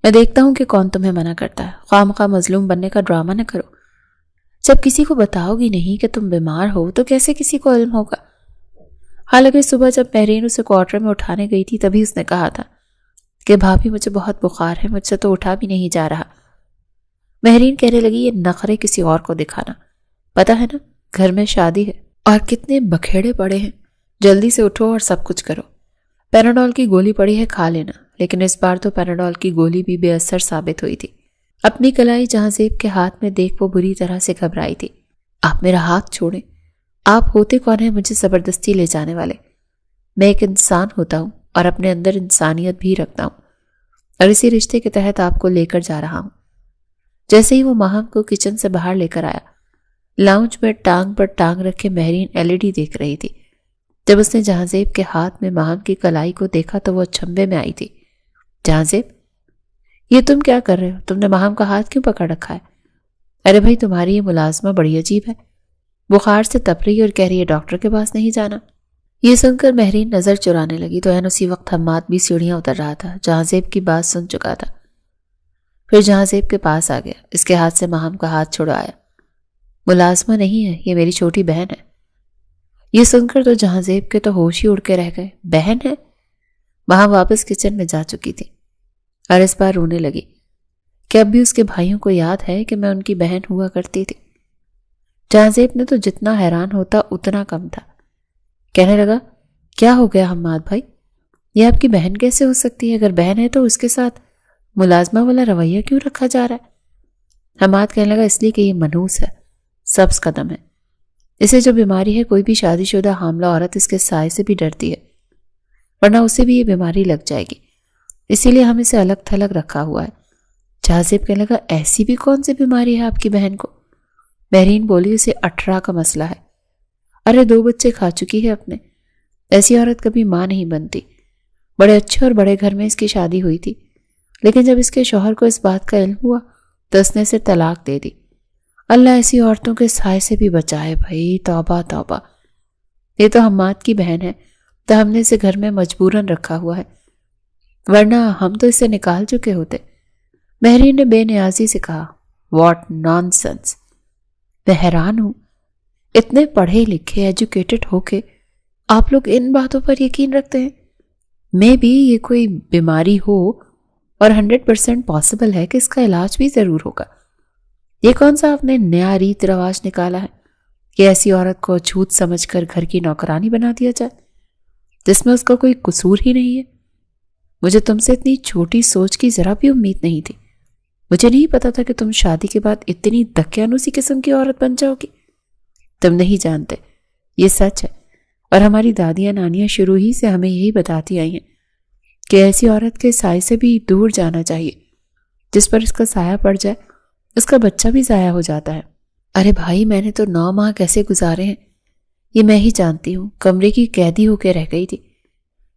میں دیکھتا ہوں کہ کون تمہیں منع کرتا ہے۔ خواہ مخواہ مظلوم بننے کا ڈرامہ نہ کرو۔ جب کسی کو بتاؤ گی نہیں کہ تم بیمار ہو تو کیسے کسی کو علم ہوگا؟ حالانکہ صبح جب مہرین اسے کوارٹر میں اٹھانے گئی تھی تبھی اس نے کہا تھا کہ بھابھی مجھے بہت بخار ہے، مجھ سے تو اٹھا بھی نہیں جا رہا۔ مہرین کہنے لگی یہ نخرے کسی اور کو دکھانا، پتا ہے نا گھر میں شادی ہے اور کتنے بکھیڑے پڑے ہیں، جلدی سے اٹھو اور سب کچھ کرو۔ پیناڈول کی گولی پڑی ہے، کھا لینا۔ لیکن اس بار تو پیناڈول کی گولی بھی بے اثر ثابت ہوئی تھی۔ اپنی کلائی جہازیب کے ہاتھ میں دیکھ وہ بری طرح سے گھبرائی تھی۔ آپ میرا ہاتھ چھوڑیں، آپ ہوتے کون ہیں مجھے زبردستی لے جانے والے؟ میں ایک انسان ہوتا ہوں اور اپنے اندر انسانیت بھی رکھتا ہوں۔ اور اسی رشتے کے تحت آپ کو لے کر جا رہا ہوں۔ جیسے ہی وہ ماہم کو کچن سے باہر لے کر آیا، لاؤنج میں ٹانگ پر ٹانگ رکھے مہرین LED دیکھ رہی تھی۔ جب اس نے جہاں زیب کے ہاتھ میں ماہم کی کلائی کو دیکھا تو وہ چھمبے میں آئی تھی۔ جہاں زیب، یہ تم کیا کر رہے ہو؟ تم نے ماہم کا ہاتھ کیوں پکڑ رکھا ہے؟ ارے بھائی، تمہاری یہ ملازمہ بڑی عجیب ہے، بخار سے تپ رہی اور کہہ رہی ہے ڈاکٹر کے پاس نہیں جانا۔ یہ سن کر مہرین نظر چرانے لگی تو اسی وقت حماد بھی سیڑھیاں اتر رہا تھا۔ جہاں زیب کی بات سن چکا تھا، پھر جہاں زیب کے پاس آ گیا، اس کے ہاتھ سے ماہم کا ہاتھ چھڑوایا۔ ملازمہ نہیں ہے، یہ میری چھوٹی بہن ہے۔ یہ سن کر تو جہاں زیب کے تو ہوش ہی اڑ کے رہ گئے۔ بہن ہے؟ ماہم واپس کچن میں جا چکی تھی اور اس بار رونے لگی کہ اب بھی اس کے بھائیوں کو یاد ہے کہ میں ان کی بہن ہوا کرتی تھی۔ جہاں زیب نے تو جتنا حیران ہوتا اتنا کم تھا۔ کہنے لگا، کیا ہو گیا حماد بھائی؟ یہ آپ کی بہن کیسے ہو سکتی ہے؟ اگر بہن ہے تو اس کے ساتھ ملازمہ والا رویہ کیوں رکھا جا رہا ہے؟ حماد کہنے لگا، اس لیے کہ یہ منحوس ہے، سبز قدم ہے۔ اسے جو بیماری ہے، کوئی بھی شادی شدہ حاملہ عورت اس کے سائے سے بھی ڈرتی ہے، ورنہ اسے بھی یہ بیماری لگ جائے گی، اسی لیے ہم اسے الگ تھلگ رکھا ہوا ہے۔ جہاں زیب کہنے لگا، ایسی بھی کون سی بیماری ہے آپ کی بہن کو؟ مہرین بولی، اسے 18 کا مسئلہ ہے۔ ارے 2 بچے کھا چکی ہے اپنے، ایسی عورت کبھی ماں نہیں بنتی۔ بڑے اچھے اور بڑے گھر میں اس کی شادی ہوئی تھی، لیکن جب اس کے شوہر کو اس بات کا علم ہوا تو اس نے اسے طلاق دے دی۔ اللہ ایسی عورتوں کے سائے سے بھی بچائے بھائی، توبہ توبہ۔ یہ تو حماد کی بہن ہے تو ہم نے اسے گھر میں مجبوراً رکھا ہوا ہے، ورنہ ہم تو اسے نکال چکے ہوتے۔ مہرین نے بے نیازی سے کہا، واٹ نان سنس۔ میں حیران ہوں، اتنے پڑھے لکھے ایجوکیٹڈ ہو کے آپ لوگ ان باتوں پر یقین رکھتے ہیں؟ میں بھی یہ کوئی بیماری ہو اور 100% پاسبل ہے کہ اس کا علاج بھی ضرور ہوگا۔ یہ کون سا آپ نے نیا ریت رواج نکالا ہے کہ ایسی عورت کو چھوت سمجھ کر گھر کی نوکرانی بنا دیا جائے جس میں اس کا کوئی قصور ہی نہیں ہے؟ مجھے تم سے اتنی چھوٹی سوچ کی ذرا بھی امید نہیں تھی۔ مجھے نہیں پتا تھا کہ تم شادی کے بعد اتنی دکیانوسی قسم کی عورت بن جاؤ گی۔ تم نہیں جانتے، یہ سچ ہے، اور ہماری دادیاں نانیاں شروع ہی سے ہمیں یہی بتاتی آئی ہیں کہ ایسی عورت کے سائے سے بھی دور جانا چاہیے، جس پر اس کا سایہ پڑ جائے اس کا بچہ بھی ضائع ہو جاتا ہے۔ ارے بھائی، میں نے تو 9 ماہ کیسے گزارے ہیں یہ میں ہی جانتی ہوں، کمرے کی قیدی ہو کے رہ گئی تھی،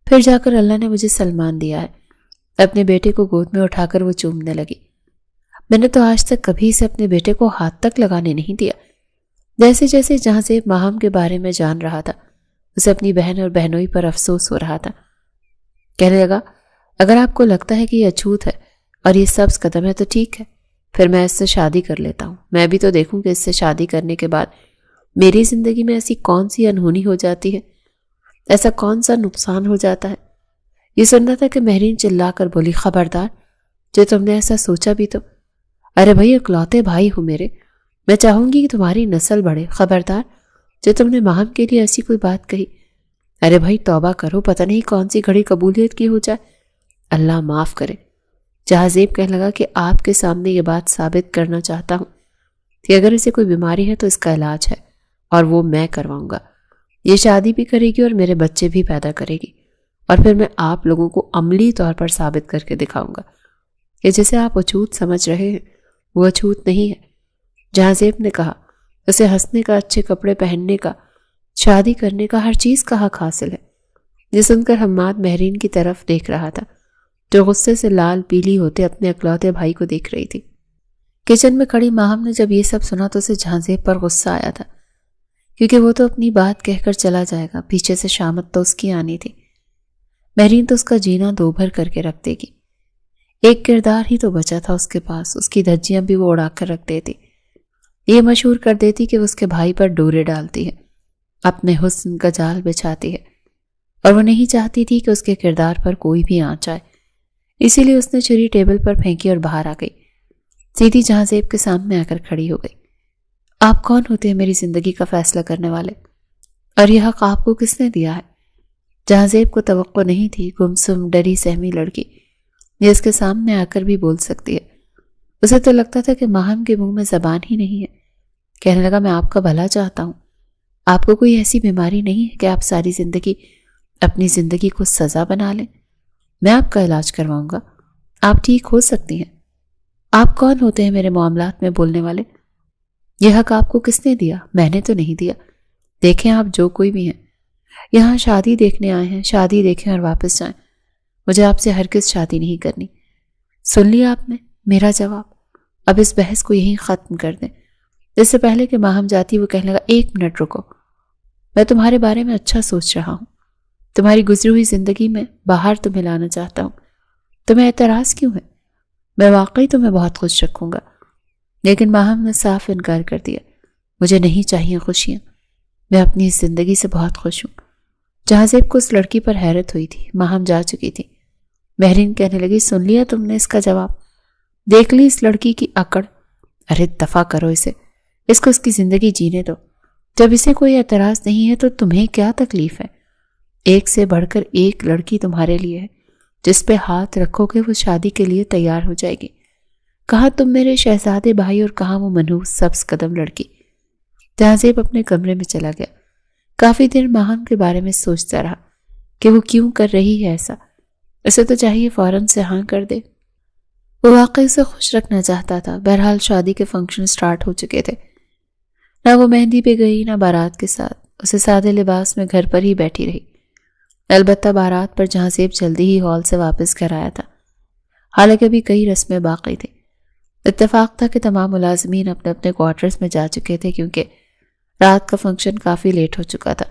پھر جا کر اللہ نے مجھے سلمان دیا ہے۔ اپنے بیٹے کو گود میں اٹھا کر وہ چومنے لگی۔ میں نے تو آج تک کبھی سے اپنے بیٹے کو ہاتھ تک لگانے نہیں دیا۔ جیسے جیسے جہاں سے ماہم کے بارے میں جان رہا تھا، اسے اپنی بہن اور بہنوئی پر افسوس ہو رہا تھا۔ کہنے لگا، اگر آپ کو لگتا ہے کہ یہ اچھوت ہے اور یہ سبز قدم ہے تو ٹھیک ہے، پھر میں اس سے شادی کر لیتا ہوں۔ میں بھی تو دیکھوں کہ اس سے شادی کرنے کے بعد میری زندگی میں ایسی کون سی انہونی ہو جاتی ہے، ایسا کون سا نقصان ہو جاتا ہے۔ یہ سننا تھا کہ مہرین چلا کر بولی، خبردار، جو تم نے ایسا سوچا بھی تو۔ ارے بھائی، اکلوتے بھائی ہو میرے، میں چاہوں گی کہ تمہاری نسل بڑھے۔ خبردار، جو تم نے ماہم کے لیے ایسی کوئی بات کہی۔ ارے بھائی توبہ کرو، پتہ نہیں کون سی گھڑی قبولیت کی ہو جائے، اللہ معاف کرے۔ جہاں زیب کہنے لگا کہ آپ کے سامنے یہ بات ثابت کرنا چاہتا ہوں کہ اگر اسے کوئی بیماری ہے تو اس کا علاج ہے، اور وہ میں کرواؤں گا۔ یہ شادی بھی کرے گی اور میرے بچے بھی پیدا کرے گی، اور پھر میں آپ لوگوں کو عملی طور پر ثابت کر کے دکھاؤں گا کہ جسے آپ اچھوت سمجھ رہے ہیں وہ اچھوت نہیں ہے۔ جہاں زیب نے کہا، اسے ہنسنے کا، اچھے کپڑے پہننے کا، شادی کرنے کا، ہر چیز کا حق حاصل ہے۔ یہ سن کر حماد مہرین کی طرف دیکھ رہا تھا جو غصے سے لال پیلی ہوتے اپنے اکلوتے بھائی کو دیکھ رہی تھی۔ کچن میں کھڑی ماہم نے جب یہ سب سنا تو اسے جہاں زیب پر غصہ آیا تھا، کیونکہ وہ تو اپنی بات کہہ کر چلا جائے گا، پیچھے سے شامت تو اس کی آنی تھی۔ مہرین تو اس کا جینا دو بھر کر کے رکھ دے گی۔ ایک کردار ہی تو بچا تھا اس کے پاس، اس کی دھجیاں بھی وہ اڑا کر رکھ دیتی، یہ مشہور کر دیتی کہ وہ اس کے بھائی پر ڈورے ڈالتی ہے، اپنے حسن کا جال بچھاتی ہے، اور وہ نہیں چاہتی تھی کہ اس کے کردار پر کوئی بھی آنچ آئے، اسی لیے اس نے چھری ٹیبل پر پھینکی اور باہر آ گئی، سیدھی جہاں زیب کے سامنے آ کر کھڑی ہو گئی۔ آپ کون ہوتے ہیں میری زندگی کا فیصلہ کرنے والے، اور یہ حق آپ کو کس نے دیا ہے؟ جہاں زیب کو توقع نہیں تھی گمسم ڈری سہمی لڑکی یہ اس کے سامنے آ کر بھی بول سکتی ہے۔ اسے تو لگتا تھا کہ ماہم کے منہ میں زبان ہی نہیں ہے۔ کہنے لگا، میں آپ کا بھلا چاہتا ہوں، آپ کو کوئی ایسی بیماری نہیں ہے کہ آپ ساری زندگی اپنی زندگی کو سزا بنا لیں؟ میں آپ کا علاج کرواؤں گا، آپ ٹھیک ہو سکتی ہیں۔ آپ کون ہوتے ہیں میرے معاملات میں بولنے والے؟ یہ حق آپ کو کس نے دیا؟ میں نے تو نہیں دیا۔ دیکھیں آپ جو کوئی بھی ہیں، یہاں شادی دیکھنے آئے ہیں، شادی دیکھیں اور واپس جائیں۔ مجھے آپ سے ہرگز شادی نہیں کرنی۔ سن لیا آپ نے میرا جواب؟ اب اس بحث کو یہیں ختم کر دیں۔ اس سے پہلے کہ ماہم جاتی وہ کہنے لگا، 1 منٹ رکو، میں تمہارے بارے میں اچھا سوچ رہا ہوں، تمہاری گزری ہوئی زندگی میں باہر تمہیں لانا چاہتا ہوں۔ تمہیں اعتراض کیوں ہے؟ میں واقعی تمہیں بہت خوش رکھوں گا۔ لیکن ماہم نے صاف انکار کر دیا۔ مجھے نہیں چاہیے خوشیاں، میں اپنی اس زندگی سے بہت خوش ہوں۔ جہازیب کو اس لڑکی پر حیرت ہوئی تھی۔ ماہم جا چکی تھی۔ مہرین کہنے لگی، سن لیا تم نے اس کا جواب؟ دیکھ لی اس لڑکی کی اکڑ؟ ارے دفع کرو اسے، اس کو اس کی زندگی جینے دو۔ جب اسے کوئی اعتراض نہیں ہے تو تمہیں کیا تکلیف ہے؟ ایک سے بڑھ کر ایک لڑکی تمہارے لیے ہے، جس پہ ہاتھ رکھو گے وہ شادی کے لیے تیار ہو جائے گی۔ کہاں تم میرے شہزادے بھائی اور کہاں وہ منحوس سبز قدم لڑکی۔ جہازیب اپنے کمرے میں چلا گیا۔ کافی دیر ماہم کے بارے میں سوچتا رہا کہ وہ کیوں کر رہی ہے ایسا۔ اسے تو چاہیے فوراً سے ہاں کر دے۔ وہ واقعی سے خوش رکھنا چاہتا تھا۔ بہرحال شادی کے فنکشن سٹارٹ ہو چکے تھے۔ نہ وہ مہندی پہ گئی نہ بارات کے ساتھ، اسے سادے لباس میں گھر پر ہی بیٹھی رہی۔ البتہ بارات پر جہازیب جلدی ہی ہال سے واپس گھر آیا تھا، حالانکہ ابھی کئی رسمیں باقی تھیں۔ اتفاق تھا کہ تمام ملازمین اپنے اپنے کوارٹرز میں جا چکے تھے، کیونکہ رات کا فنکشن کافی لیٹ ہو چکا تھا۔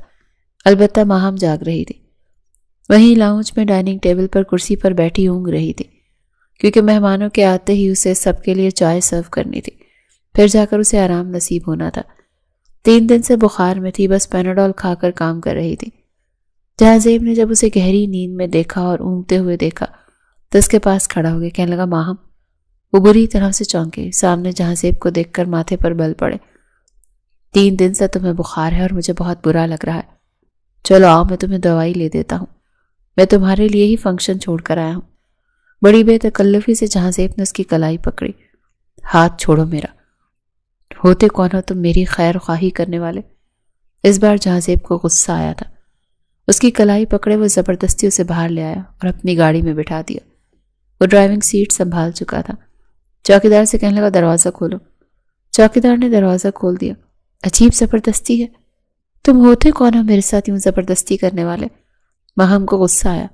البتہ ماہم جاگ رہی تھی، وہیں لاؤنج میں ڈائننگ ٹیبل پر کرسی پر بیٹھی اونگ رہی تھی، کیونکہ مہمانوں کے آتے ہی اسے سب کے لیے چائے سرو کرنی تھی، پھر جا کر اسے آرام نصیب ہونا تھا۔ 3 دن سے بخار میں تھی، بس پیناڈول کھا کر کام کر رہی تھی۔ جہازیب نے جب اسے گہری نیند میں دیکھا اور اونگتے ہوئے دیکھا تو اس کے پاس کھڑا ہو گیا، کہنے لگا، ماہم۔ وہ بری طرح سے چونکی، سامنے جہازیب کو دیکھ کر ماتھے پر بل پڑے۔ 3 دن سے تمہیں بخار ہے اور مجھے بہت برا لگ رہا ہے۔ چلو آؤ، میں تمہیں دوائی لے دیتا ہوں، میں تمہارے لیے ہی فنکشن چھوڑ کر آیا ہوں۔ بڑی بے تکلفی سے جہازیب نے اس کی کلائی پکڑی۔ ہاتھ چھوڑو میرا، ہوتے کون ہو تم میری خیر خواہی کرنے والے؟ اس بار جہازیب کو غصہ آیا تھا۔ اس کی کلائی پکڑے وہ زبردستی اسے باہر لے آیا اور اپنی گاڑی میں بٹھا دیا۔ وہ ڈرائیونگ سیٹ سنبھال چکا تھا۔ چوکیدار سے کہنے لگا، دروازہ کھولو۔ چوکیدار نے دروازہ کھول دیا۔ عجیب زبردستی ہے، تم ہوتے کون ہو میرے ساتھ یوں زبردستی کرنے والے؟ ماہم کو غصہ آیا،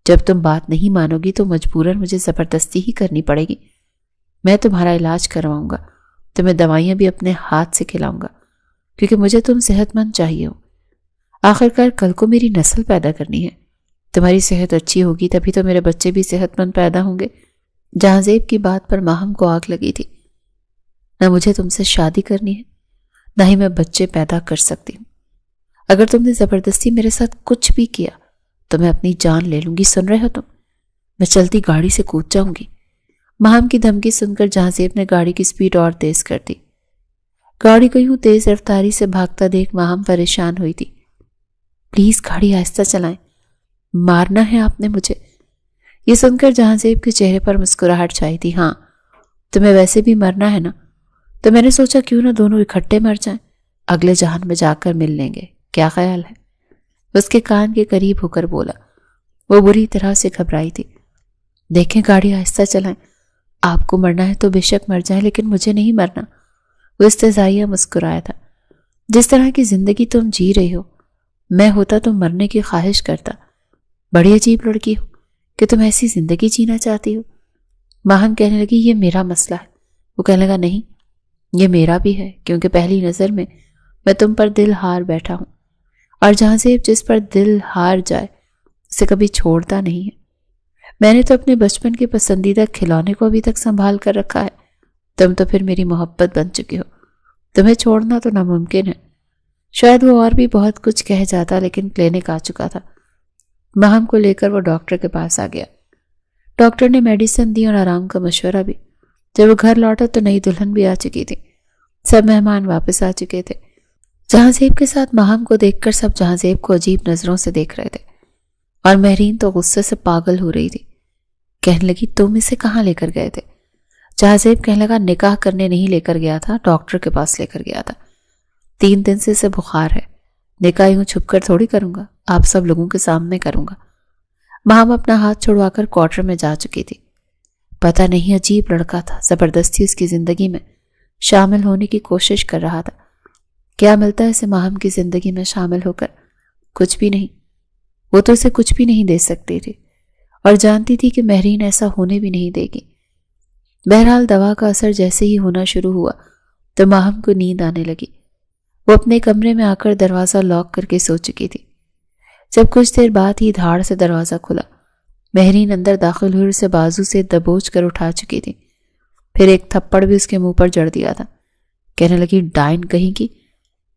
جب تم بات نہیں مانو گی تو مجبوراً مجھے زبردستی ہی کرنی پڑے گی۔ میں تمہارا علاج کرواؤں گا، تمہیں دوائیاں بھی اپنے ہاتھ سے کھلاؤں گا، کیونکہ مجھے تم صحت مند چاہیے ہو۔ آخرکار کل کو میری نسل پیدا کرنی ہے، تمہاری صحت اچھی ہوگی تبھی تو میرے بچے بھی صحت مند پیدا ہوں گے۔ جہازیب کی بات پر ماہم کو آگ لگی تھی۔ نہ مجھے تم سے شادی کرنی ہے، نہ ہی میں بچے پیدا کر سکتی ہوں۔ اگر تم نے زبردستی میرے ساتھ کچھ بھی کیا تو میں اپنی جان لے لوں گی، سن رہے ہو تم؟ میں چلتی گاڑی سے کود جاؤں گی۔ ماہم کی دھمکی سن کر جہازیب نے گاڑی کی سپیڈ اور تیز کر دی۔ گاڑی کو یوں تیز رفتاری سے بھاگتا دیکھ ماہم پریشان ہوئی تھی۔ پلیز گاڑی آہستہ چلائیں، مارنا ہے آپ نے مجھے۔ یہ سن کر جہازیب کے چہرے پر مسکراہٹ چھائی تھی۔ ہاں، تمہیں ویسے بھی مرنا ہے نا، تو میں نے سوچا کیوں نہ دونوں اکٹھے مر جائیں، اگلے جہان میں جا کر مل لیں گے، کیا خیال ہے؟ اس کے کان کے قریب ہو کر بولا۔ وہ بری طرح سے گھبرائی تھی۔ دیکھیں گاڑی آہستہ چلائیں، آپ کو مرنا ہے تو بے شک مر جائیں، لیکن مجھے نہیں مرنا۔ وہ استہزائیہ مسکرایا تھا۔ جس طرح کی زندگی تم جی رہی ہو، میں ہوتا تو مرنے کی خواہش کرتا۔ بڑی عجیب لڑکی ہو کہ تم ایسی زندگی جینا چاہتی ہو۔ ماہم کہنے لگی، یہ میرا مسئلہ ہے۔ وہ کہنے لگا، نہیں، یہ میرا بھی ہے، کیونکہ پہلی نظر میں تم پر دل ہار بیٹھا ہوں، اور جہازیب جس پر دل ہار جائے اسے کبھی چھوڑتا نہیں ہے۔ میں نے تو اپنے بچپن کے پسندیدہ کھلونے کو ابھی تک سنبھال کر رکھا ہے، تم تو پھر میری محبت بن چکی ہو، تمہیں چھوڑنا تو ناممکن ہے۔ شاید وہ اور بھی بہت کچھ کہہ جاتا، لیکن کلینک آ چکا تھا۔ ماہم کو لے کر وہ ڈاکٹر کے پاس آ گیا۔ ڈاکٹر نے میڈیسن دی اور آرام کا مشورہ بھی۔ جب وہ گھر لوٹا تو نئی دلہن بھی آ چکی تھی، سب مہمان واپس آ چکے تھے۔ جہازیب کے ساتھ ماہم کو دیکھ کر سب جہازیب کو عجیب نظروں سے دیکھ رہے تھے، اور مہرین تو غصے سے پاگل ہو رہی تھی۔ کہنے لگی، تم اسے کہاں لے کر گئے تھے؟ جہازیب کہنے لگا، نکاح کرنے نہیں لے کر گیا تھا، ڈاکٹر کے پاس لے کر گیا تھا۔ 3 دن سے اسے بخار ہے، نکاح یوں چھپ کر تھوڑی کروں گا، آپ سب لوگوں کے سامنے کروں گا۔ ماہم اپنا ہاتھ چھڑوا کر کوارٹر میں جا چکی تھی۔ پتہ نہیں عجیب لڑکا تھا، زبردستی اس کی زندگی میں شامل ہونے کی کوشش کر رہا تھا۔ کیا ملتا ہے اسے ماہم کی زندگی میں شامل ہو کر؟ کچھ بھی نہیں۔ وہ تو اسے کچھ بھی نہیں دے سکتی تھی اور جانتی تھی کہ مہرین ایسا ہونے بھی نہیں دے گی۔ بہرحال دوا کا اثر جیسے ہی ہونا شروع ہوا تو ماہم کو نیند آنے لگی۔ وہ اپنے کمرے میں آ کر دروازہ لاک کر کے سو چکی تھی۔ جب کچھ دیر بعد ہی دھاڑ سے دروازہ کھلا، مہرین اندر داخل ہوئی، اسے بازو سے دبوچ کر اٹھا چکی تھی۔ پھر ایک تھپڑ بھی اس کے منہ پر جڑ دیا تھا۔ کہنے لگی، ڈائن کہیں کی،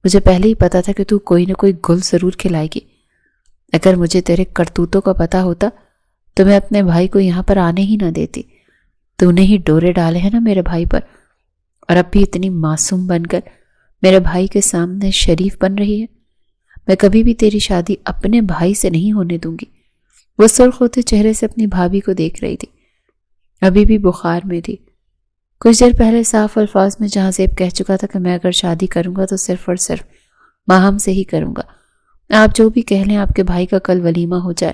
مجھے پہلے ہی پتا تھا کہ تو کوئی نہ کوئی گل ضرور کھلائے گی۔ اگر مجھے تیرے کرتوتوں کا پتا ہوتا تو میں اپنے بھائی کو یہاں پر آنے ہی نہ دیتی۔ تو نے ہی ڈورے ڈالے ہیں نا میرے بھائی پر، اور اب بھی اتنی معصوم بن کر میرے بھائی کے سامنے شریف بن رہی ہے۔ میں کبھی بھی تیری شادی اپنے بھائی سے نہیں ہونے دوں گی۔ وہ سرخ ہوتے چہرے سے اپنی بھابھی کو دیکھ رہی تھی۔ ابھی بھی بخار میں تھی۔ کچھ دیر پہلے صاف الفاظ میں جہاں زیب کہہ چکا تھا کہ میں اگر شادی کروں گا تو صرف اور صرف ماہم سے ہی کروں گا۔ آپ جو بھی کہہ لیں، آپ کے بھائی کا کل ولیمہ ہو جائے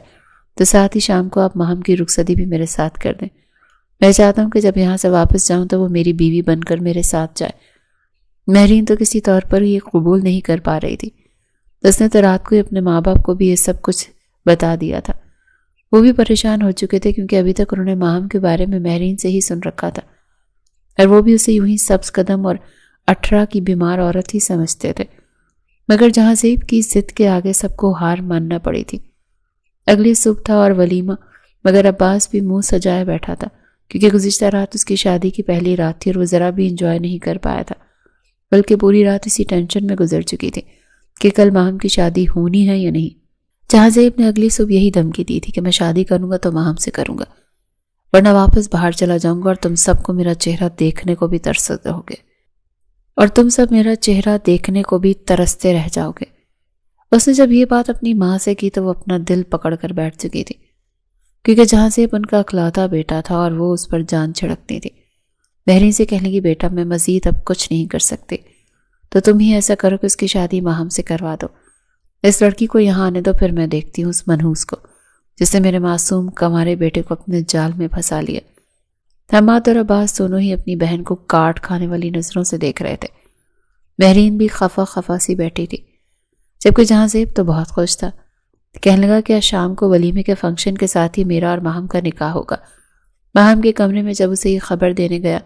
تو ساتھ ہی شام کو آپ ماہم کی رخصتی بھی میرے ساتھ کر دیں۔ میں چاہتا ہوں کہ جب یہاں سے واپس جاؤں تو وہ میری بیوی بن کر میرے ساتھ جائے۔ مہرین تو کسی طور پر یہ قبول نہیں کر پا رہی تھی۔ اس نے تو رات کو ہی اپنے ماں باپ کو بھی یہ سب کچھ بتا دیا تھا۔ وہ بھی پریشان ہو چکے تھے کیونکہ ابھی تک انہوں نے ماہم کے بارے میں مہرین سے ہی سن رکھا تھا، اور وہ بھی اسے یوں ہی سبز قدم اور 18 کی بیمار عورت ہی سمجھتے تھے۔ مگر جہاں زیب کی ضد کے آگے سب کو ہار ماننا پڑی تھی۔ اگلی صبح تھا اور ولیمہ، مگر عباس بھی منہ سجائے بیٹھا تھا کیونکہ گزشتہ رات اس کی شادی کی پہلی رات تھی اور وہ ذرا بھی انجوائے نہیں کر پایا تھا، بلکہ پوری رات اسی ٹینشن میں گزر چکی تھی کہ کل ماہم کی شادی ہونی ہے یا نہیں۔ جہاں زیب نے اگلی صبح یہی دھمکی دی تھی کہ میں شادی کروں گا تو ماہم سے کروں گا، ورنہ واپس باہر چلا جاؤں گا اور تم سب کو میرا چہرہ دیکھنے کو بھی ترستے ہوگے، اور تم سب میرا چہرہ دیکھنے کو بھی ترستے رہ جاؤ گے۔ اس نے جب یہ بات اپنی ماں سے کی تو وہ اپنا دل پکڑ کر بیٹھ چکی تھی، کیونکہ جہاں زیب ان کا اکلوتا بیٹا تھا اور وہ اس پر جان چھڑکتی تھی۔ مہرین سے کہنے کی، بیٹا میں مزید اب کچھ نہیں کر سکتی، تو تم ہی ایسا کرو کہ اس کی شادی ماہم سے کروا دو۔ اس لڑکی کو یہاں آنے دو، پھر میں دیکھتی ہوں اس منحوس کو جس نے میرے معصوم کمارے بیٹے کو اپنے جال میں پھنسا لیا۔ حماد اور عباس دونوں ہی اپنی بہن کو کاٹ کھانے والی نظروں سے دیکھ رہے تھے۔ مہرین بھی خفا خفا سی بیٹھی تھی، جبکہ جہاں زیب تو بہت خوش تھا۔ کہنے لگا کہ آج شام کو ولیمے کے فنکشن کے ساتھ ہی میرا اور ماہم کا نکاح ہوگا۔ ماہم کے کمرے میں جب اسے یہ خبر دینے گیا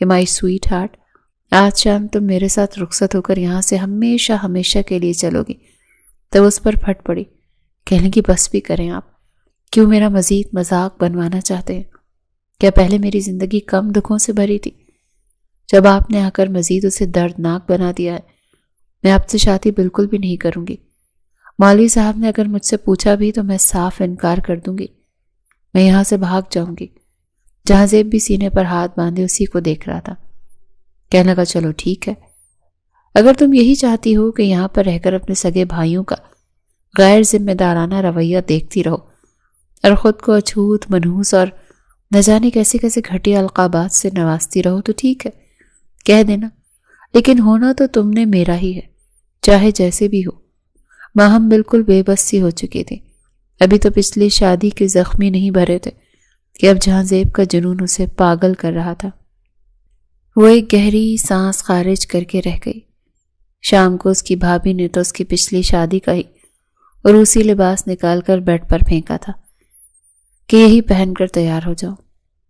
کہ مائی سویٹ ہارٹ، آج شام تم میرے ساتھ رخصت ہو کر یہاں سے ہمیشہ ہمیشہ کے لیے چلو گی، تب اس پر پھٹ پڑی۔ کہنے کی، بس بھی کریں آپ، کیوں میرا مزید مذاق بنوانا چاہتے ہیں؟ کیا پہلے میری زندگی کم دکھوں سے بھری تھی؟ جب آپ نے آ کر مزید اسے دردناک بنا دیا ہے۔ میں آپ سے شادی بالکل بھی نہیں کروں گی۔ مولوی صاحب نے اگر مجھ سے پوچھا بھی تو میں صاف انکار کر دوں گی۔ میں یہاں سے بھاگ جاؤں گی۔ جہاں زیب بھی سینے پر ہاتھ باندھے اسی کو دیکھ رہا تھا۔ کہنے لگا، چلو ٹھیک ہے، اگر تم یہی چاہتی ہو کہ یہاں پر رہ کر اپنے سگے بھائیوں کا غیر ذمہ دارانہ رویہ دیکھتی رہو اور خود کو اچھوت، منحوس اور نہ جانے کیسے کیسے گھٹیا القابات سے نوازتی رہو تو ٹھیک ہے، کہہ دینا، لیکن ہونا تو تم نے میرا ہی ہے، چاہے جیسے بھی ہو۔ ماہم بالکل بے بس سی ہو چکی تھی۔ ابھی تو پچھلی شادی کے زخمی نہیں بھرے تھے کہ اب جہاں زیب کا جنون اسے پاگل کر رہا تھا۔ وہ ایک گہری سانس خارج کر کے رہ گئی۔ شام کو اس کی بھابھی نے تو اس کی پچھلی شادی کا ہی عروسی لباس نکال کر بیڈ پر پھینکا تھا کہ یہی پہن کر تیار ہو جاؤ،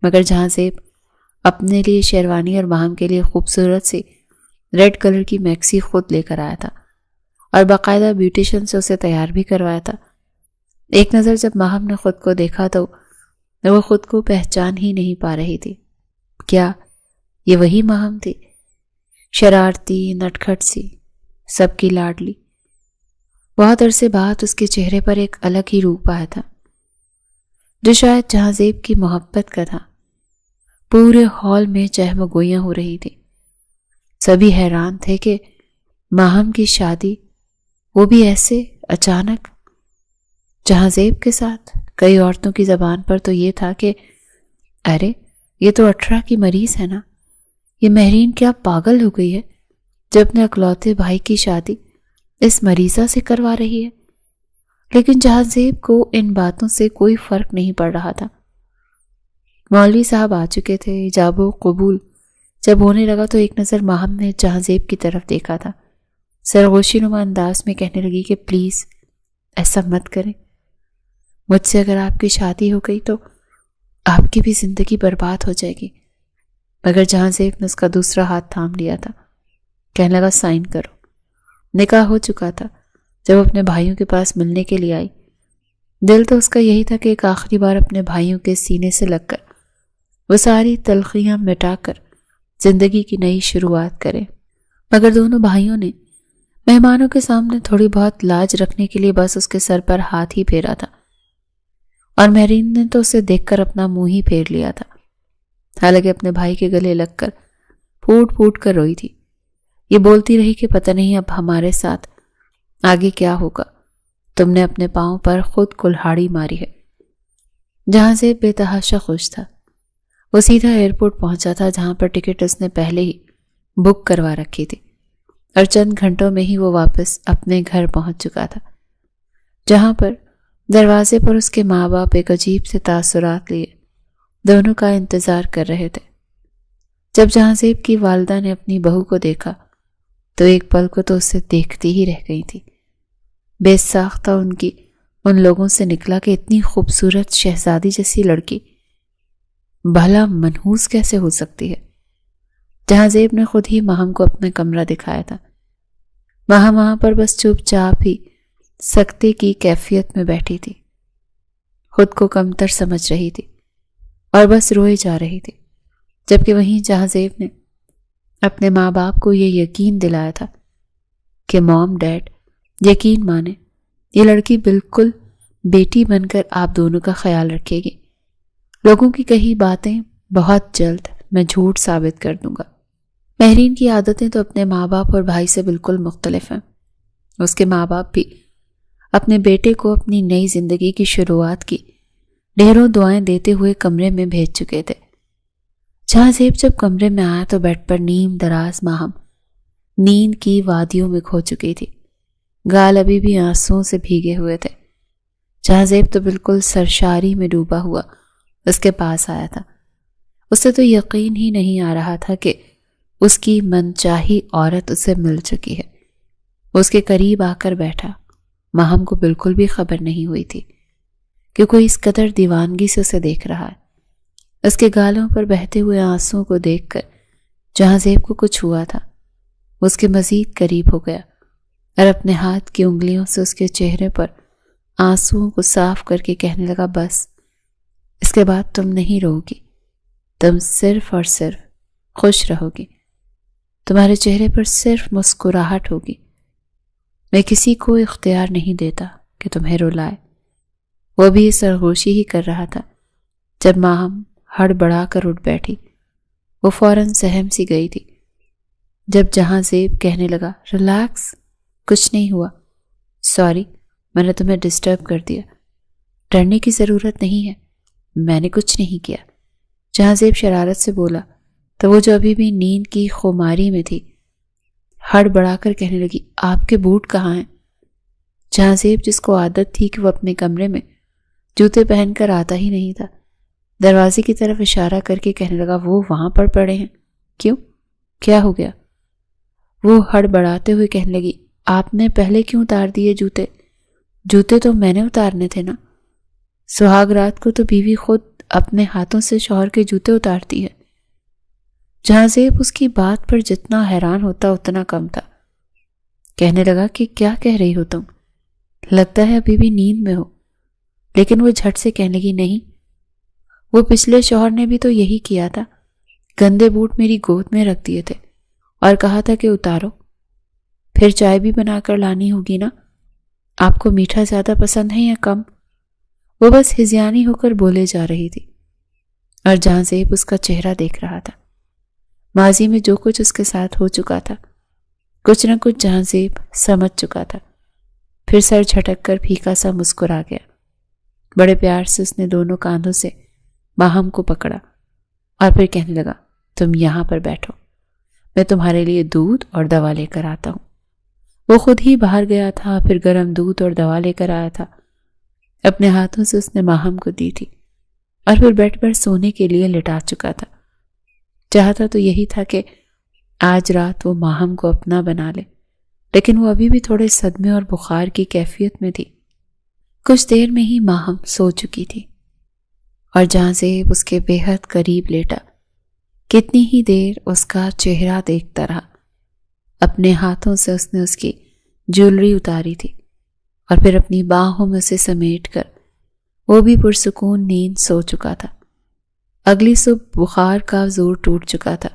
مگر جہاں زیب اپنے لیے شیروانی اور ماہم کے لیے خوبصورت سی ریڈ کلر کی میکسی خود لے کر آیا تھا اور باقاعدہ بیوٹیشن سے اسے تیار بھی کروایا تھا۔ ایک نظر جب ماہم نے خود کو دیکھا تو وہ خود کو پہچان ہی نہیں پا رہی تھی۔ کیا یہ وہی ماہم تھی؟ شرارتی، نٹکھٹ سی، سب کی لاڈلی۔ بہت عرصے بعد اس کے چہرے پر ایک الگ ہی روپ آیا تھا جو شاید جہاں زیب کی محبت کا تھا۔ پورے ہال میں چہم گوئیاں ہو رہی تھی۔ سبھی حیران تھے کہ ماہم کی شادی، وہ بھی ایسے اچانک جہاں زیب کے ساتھ۔ کئی عورتوں کی زبان پر تو یہ تھا کہ ارے یہ تو 18 کی مریض ہے نا، یہ مہرین کیا پاگل ہو گئی ہے جو اپنے اکلوتے بھائی کی شادی اس مریضہ سے کروا رہی ہے۔ لیکن جہاں زیب کو ان باتوں سے کوئی فرق نہیں پڑ رہا تھا۔ مولوی صاحب آ چکے تھے۔ ایجاب و قبول جب ہونے لگا تو ایک نظر ماہم نے جہانزیب کی طرف دیکھا تھا۔ سرگوشی نما انداز میں کہنے لگی کہ پلیز ایسا مت کریں، مجھ سے اگر آپ کی شادی ہو گئی تو آپ کی بھی زندگی برباد ہو جائے گی۔ مگر جہانزیب نے اس کا دوسرا ہاتھ تھام لیا تھا، کہنے لگا سائن کرو۔ نکاح ہو چکا تھا۔ جب اپنے بھائیوں کے پاس ملنے کے لیے آئی، دل تو اس کا یہی تھا کہ ایک آخری بار اپنے بھائیوں کے سینے سے لگ کر وہ ساری تلخیاں مٹا کر زندگی کی نئی شروعات کرے۔ مگر دونوں بھائیوں نے مہمانوں کے سامنے تھوڑی بہت لاج رکھنے کے لیے بس اس کے سر پر ہاتھ ہی پھیرا تھا، اور مہرین نے تو اسے دیکھ کر اپنا منہ ہی پھیر لیا تھا، حالانکہ اپنے بھائی کے گلے لگ کر پھوٹ پھوٹ کر روئی تھی۔ یہ بولتی رہی کہ پتہ نہیں اب ہمارے ساتھ آگے کیا ہوگا، تم نے اپنے پاؤں پر خود کلہاڑی ماری ہے۔ جہانزیب بے تحاشا خوش تھا۔ وہ سیدھا ایئرپورٹ پہنچا تھا، جہاں پر ٹکٹ اس نے پہلے ہی بک کروا رکھی تھی، اور چند گھنٹوں میں ہی وہ واپس اپنے گھر پہنچ چکا تھا، جہاں پر دروازے پر اس کے ماں باپ ایک عجیب سے تاثرات لیے دونوں کا انتظار کر رہے تھے۔ جب جہانزیب کی والدہ نے اپنی بہو کو دیکھا تو ایک پل کو تو اسے دیکھتی ہی رہ گئی تھی۔ بے ساختہ ان لوگوں سے نکلا کہ اتنی خوبصورت شہزادی جیسی لڑکی بھلا منحوس کیسے ہو سکتی ہے۔ جہانزیب نے خود ہی ماہم کو اپنا کمرہ دکھایا تھا۔ ماہم وہاں پر بس چپ چاپ ہی سکتے کی کیفیت میں بیٹھی تھی، خود کو کمتر سمجھ رہی تھی اور بس روئے جا رہی تھی، جبکہ وہیں جہانزیب نے اپنے ماں باپ کو یہ یقین دلایا تھا کہ موم ڈیڈ یقین مانے، یہ لڑکی بالکل بیٹی بن کر آپ دونوں کا خیال رکھے گی۔ لوگوں کی کہی باتیں بہت جلد میں جھوٹ ثابت کر دوں گا۔ مہرین کی عادتیں تو اپنے ماں باپ اور بھائی سے بالکل مختلف ہیں۔ اس کے ماں باپ بھی اپنے بیٹے کو اپنی نئی زندگی کی شروعات کی ڈھیروں دعائیں دیتے ہوئے کمرے میں بھیج چکے تھے۔ جہانزیب جب کمرے میں آیا تو بیڈ پر نیم دراز ماہم نیند کی وادیوں میں کھو چکی تھی، گال ابھی بھی آنسوؤں سے بھیگے ہوئے تھے۔ جہانزیب تو بالکل سرشاری میں ڈوبا ہوا اس کے پاس آیا تھا۔ اسے تو یقین ہی نہیں آ رہا تھا کہ اس کی من چاہی عورت اسے مل چکی ہے۔ اس کے قریب آ کر بیٹھا۔ ماہم کو بالکل بھی خبر نہیں ہوئی تھی کہ کوئی اس قدر دیوانگی سے اسے دیکھ رہا ہے۔ اس کے گالوں پر بہتے ہوئے آنسوؤں کو دیکھ کر جہانزیب کو کچھ ہوا تھا۔ اس کے مزید قریب ہو گیا اور اپنے ہاتھ کی انگلیوں سے اس کے چہرے پر آنسوؤں کو صاف کر کے کہنے لگا بس اس کے بعد تم نہیں رو گی، تم صرف اور صرف خوش رہو گی، تمہارے چہرے پر صرف مسکراہٹ ہوگی۔ میں کسی کو اختیار نہیں دیتا کہ تمہیں رلائے۔ وہ بھی سرگوشی ہی کر رہا تھا جب ماہم ہڑبڑا کر اٹھ بیٹھی۔ وہ فوراً سہم سی گئی تھی۔ جب جہانزیب کہنے لگا ریلیکس، کچھ نہیں ہوا، سوری میں نے تمہیں ڈسٹرب کر دیا، ڈرنے کی ضرورت نہیں ہے، میں نے کچھ نہیں کیا، جہانزیب شرارت سے بولا تو وہ جو ابھی بھی نیند کی خماری میں تھی ہڑبڑا کر کہنے لگی آپ کے بوٹ کہاں ہیں؟ جہانزیب جس کو عادت تھی کہ وہ اپنے کمرے میں جوتے پہن کر آتا ہی نہیں تھا، دروازے کی طرف اشارہ کر کے کہنے لگا وہ وہاں پر پڑے ہیں۔ کیوں؟ کیا ہو گیا؟ وہ ہڑبڑاتے ہوئے کہنے لگی آپ نے پہلے کیوں اتار دیے جوتے؟ جوتے تو میں نے اتارنے تھے نا، سہاگ رات کو تو بیوی خود اپنے ہاتھوں سے شوہر کے جوتے اتارتی ہے۔ جہانزیب اس کی بات پر جتنا حیران ہوتا اتنا کم تھا۔ کہنے لگا کہ کیا کہہ رہی ہو تم؟ لگتا ہے ابھی بھی نیند میں ہو۔ لیکن وہ جھٹ سے کہنے لگی نہیں، وہ پچھلے شوہر نے بھی تو یہی کیا تھا، گندے بوٹ میری گود میں رکھ دیے تھے اور کہا تھا کہ اتارو، پھر چائے بھی بنا کر لانی ہوگی نا، آپ کو میٹھا زیادہ پسند ہے یا کم؟ وہ بس ہذیانی ہو کر بولے جا رہی تھی اور جہانزیب اس کا چہرہ دیکھ رہا تھا۔ ماضی میں جو کچھ اس کے ساتھ ہو چکا تھا کچھ نہ کچھ جہانزیب سمجھ چکا تھا۔ پھر سر جھٹک کر پھیکا سا مسکرا گیا۔ بڑے پیار سے اس نے دونوں کاندھوں سے ماہم کو پکڑا اور پھر کہنے لگا تم یہاں پر بیٹھو، میں تمہارے لیے دودھ اور دوا لے کر آتا ہوں۔ وہ خود ہی باہر گیا تھا، پھر گرم دودھ اور دوا لے کر آیا تھا۔ اپنے ہاتھوں سے اس نے ماہم کو دی تھی۔ اور پھر بیڈ پر سونے کے لیے لٹا چکا تھا۔ چاہتا تو یہی تھا کہ آج رات وہ ماہم کو اپنا بنا لے، لیکن وہ ابھی بھی تھوڑے صدمے اور بخار کی کیفیت میں تھی۔ کچھ دیر میں ہی ماہم سو چکی تھی اور جہاں زیب اس کے بے حد قریب لیٹا کتنی ہی دیر اس کا چہرہ دیکھتا رہا۔ اپنے ہاتھوں سے اس نے اس کی جیولری اتاری تھی اور پھر اپنی باہوں میں اسے سمیٹ کر وہ بھی پرسکون نیند سو چکا تھا۔ اگلی صبح بخار کا زور ٹوٹ چکا تھا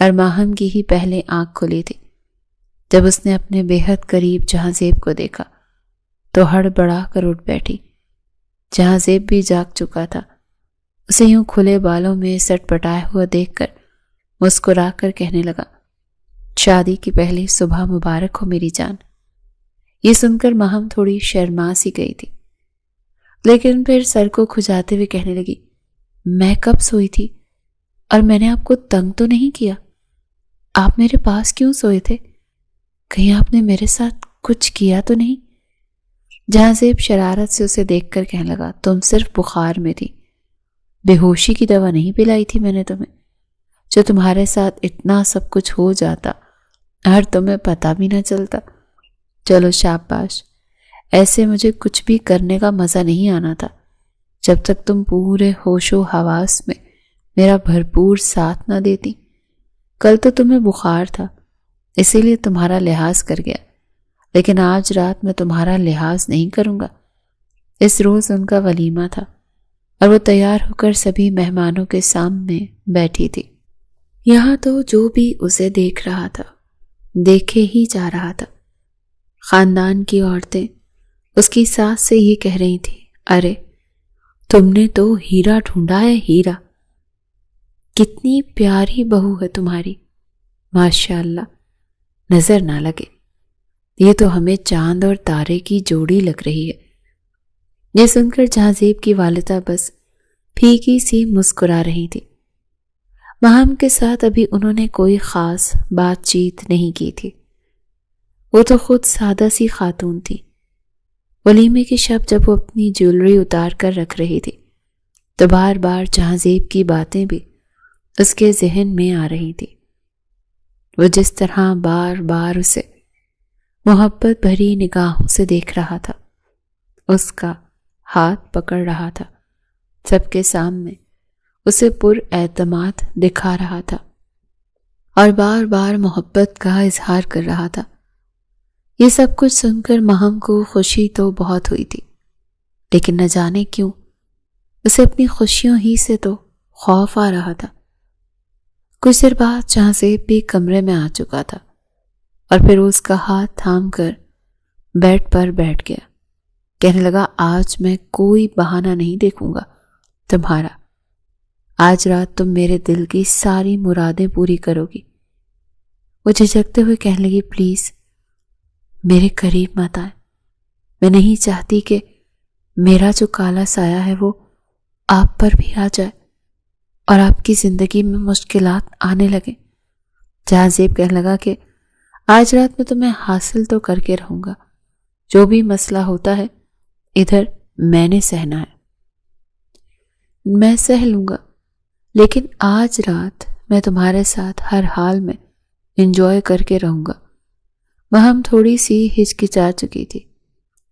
اور ماہم کی ہی پہلے آنکھ کھلی تھی۔ جب اس نے اپنے بے حد قریب جہاں زیب کو دیکھا تو ہڑبڑا کر اٹھ بیٹھی۔ جہاں زیب بھی جاگ چکا تھا۔ اسے یوں کھلے بالوں میں سٹ پٹائے ہوا دیکھ کر مسکرا کر کہنے لگا، شادی کی پہلی صبح مبارک ہو میری جان۔ یہ سن کر ماہم تھوڑی شرما سی گئی تھی، لیکن پھر سر کو کھجاتے ہوئے کہنے لگی، میں کب سوئی تھی اور میں نے آپ کو تنگ تو نہیں کیا؟ آپ میرے پاس کیوں سوئے تھے؟ کہیں آپ نے میرے ساتھ کچھ کیا تو نہیں؟ جہاں زیب شرارت سے اسے دیکھ کر کہنے لگا، تم صرف بخار میں تھی، بے ہوشی کی دوا نہیں پلائی تھی میں نے تمہیں، جو تمہارے ساتھ اتنا سب کچھ ہو جاتا اور تمہیں پتہ بھی نہ چلتا۔ چلو شاباش، ایسے مجھے کچھ بھی کرنے کا مزہ نہیں آنا تھا جب تک تم پورے ہوش و حواس میں میرا بھرپور ساتھ نہ دیتی۔ کل تو تمہیں بخار تھا، اسی لیے تمہارا لحاظ کر گیا، لیکن آج رات میں تمہارا لحاظ نہیں کروں گا۔ اس روز ان کا ولیمہ تھا اور وہ تیار ہو کر سبھی مہمانوں کے سامنے بیٹھی تھی۔ یہاں تو جو بھی اسے دیکھ رہا تھا دیکھے ہی جا رہا تھا۔ خاندان کی عورتیں اس کی ساس سے یہ کہہ رہی تھیں، ارے تم نے تو ہیرا ڈھونڈا ہے، ہیرا، کتنی پیاری بہو ہے تمہاری، ماشاء اللہ، نظر نہ لگے، یہ تو ہمیں چاند اور تارے کی جوڑی لگ رہی ہے۔ یہ سن کر جہاں زیب کی والدہ بس پھیکی سی مسکرا رہی تھی۔ ماہم کے ساتھ ابھی انہوں نے کوئی خاص بات چیت نہیں کی تھی، وہ تو خود سادہ سی خاتون تھی۔ ولیمے کی شب جب وہ اپنی جیولری اتار کر رکھ رہی تھی تو بار بار جہاں زیب کی باتیں بھی اس کے ذہن میں آ رہی تھی۔ وہ جس طرح بار بار اسے محبت بھری نگاہوں سے دیکھ رہا تھا، اس کا ہاتھ پکڑ رہا تھا، سب کے سامنے اسے پر اعتماد دکھا رہا تھا اور بار بار محبت کا اظہار کر رہا تھا۔ یہ سب کچھ سن کر ماہم کو خوشی تو بہت ہوئی تھی، لیکن نہ جانے کیوں اسے اپنی خوشیوں ہی سے تو خوف آ رہا تھا۔ کچھ دیر بعد جہاں زیب بھی کمرے میں آ چکا تھا اور پھر اس کا ہاتھ تھام کر بیڈ پر بیٹھ گیا۔ کہنے لگا، آج میں کوئی بہانہ نہیں دیکھوں گا تمہارا، آج رات تم میرے دل کی ساری مرادیں پوری کرو گی۔ وہ جھجکتے ہوئے کہنے لگی، پلیز میرے قریب مت آئے، میں نہیں چاہتی کہ میرا جو کالا سایہ ہے وہ آپ پر بھی آ جائے اور آپ کی زندگی میں مشکلات آنے لگیں۔ جہاں زیب کہنے لگا کہ آج رات میں تمہیں حاصل تو کر کے رہوں گا، جو بھی مسئلہ ہوتا ہے ادھر میں نے سہنا ہے، میں سہ لوں گا، لیکن آج رات میں تمہارے ساتھ ہر حال میں انجوائے کر کے رہوں گا۔ ماہم تھوڑی سی ہچکچا چکی تھی،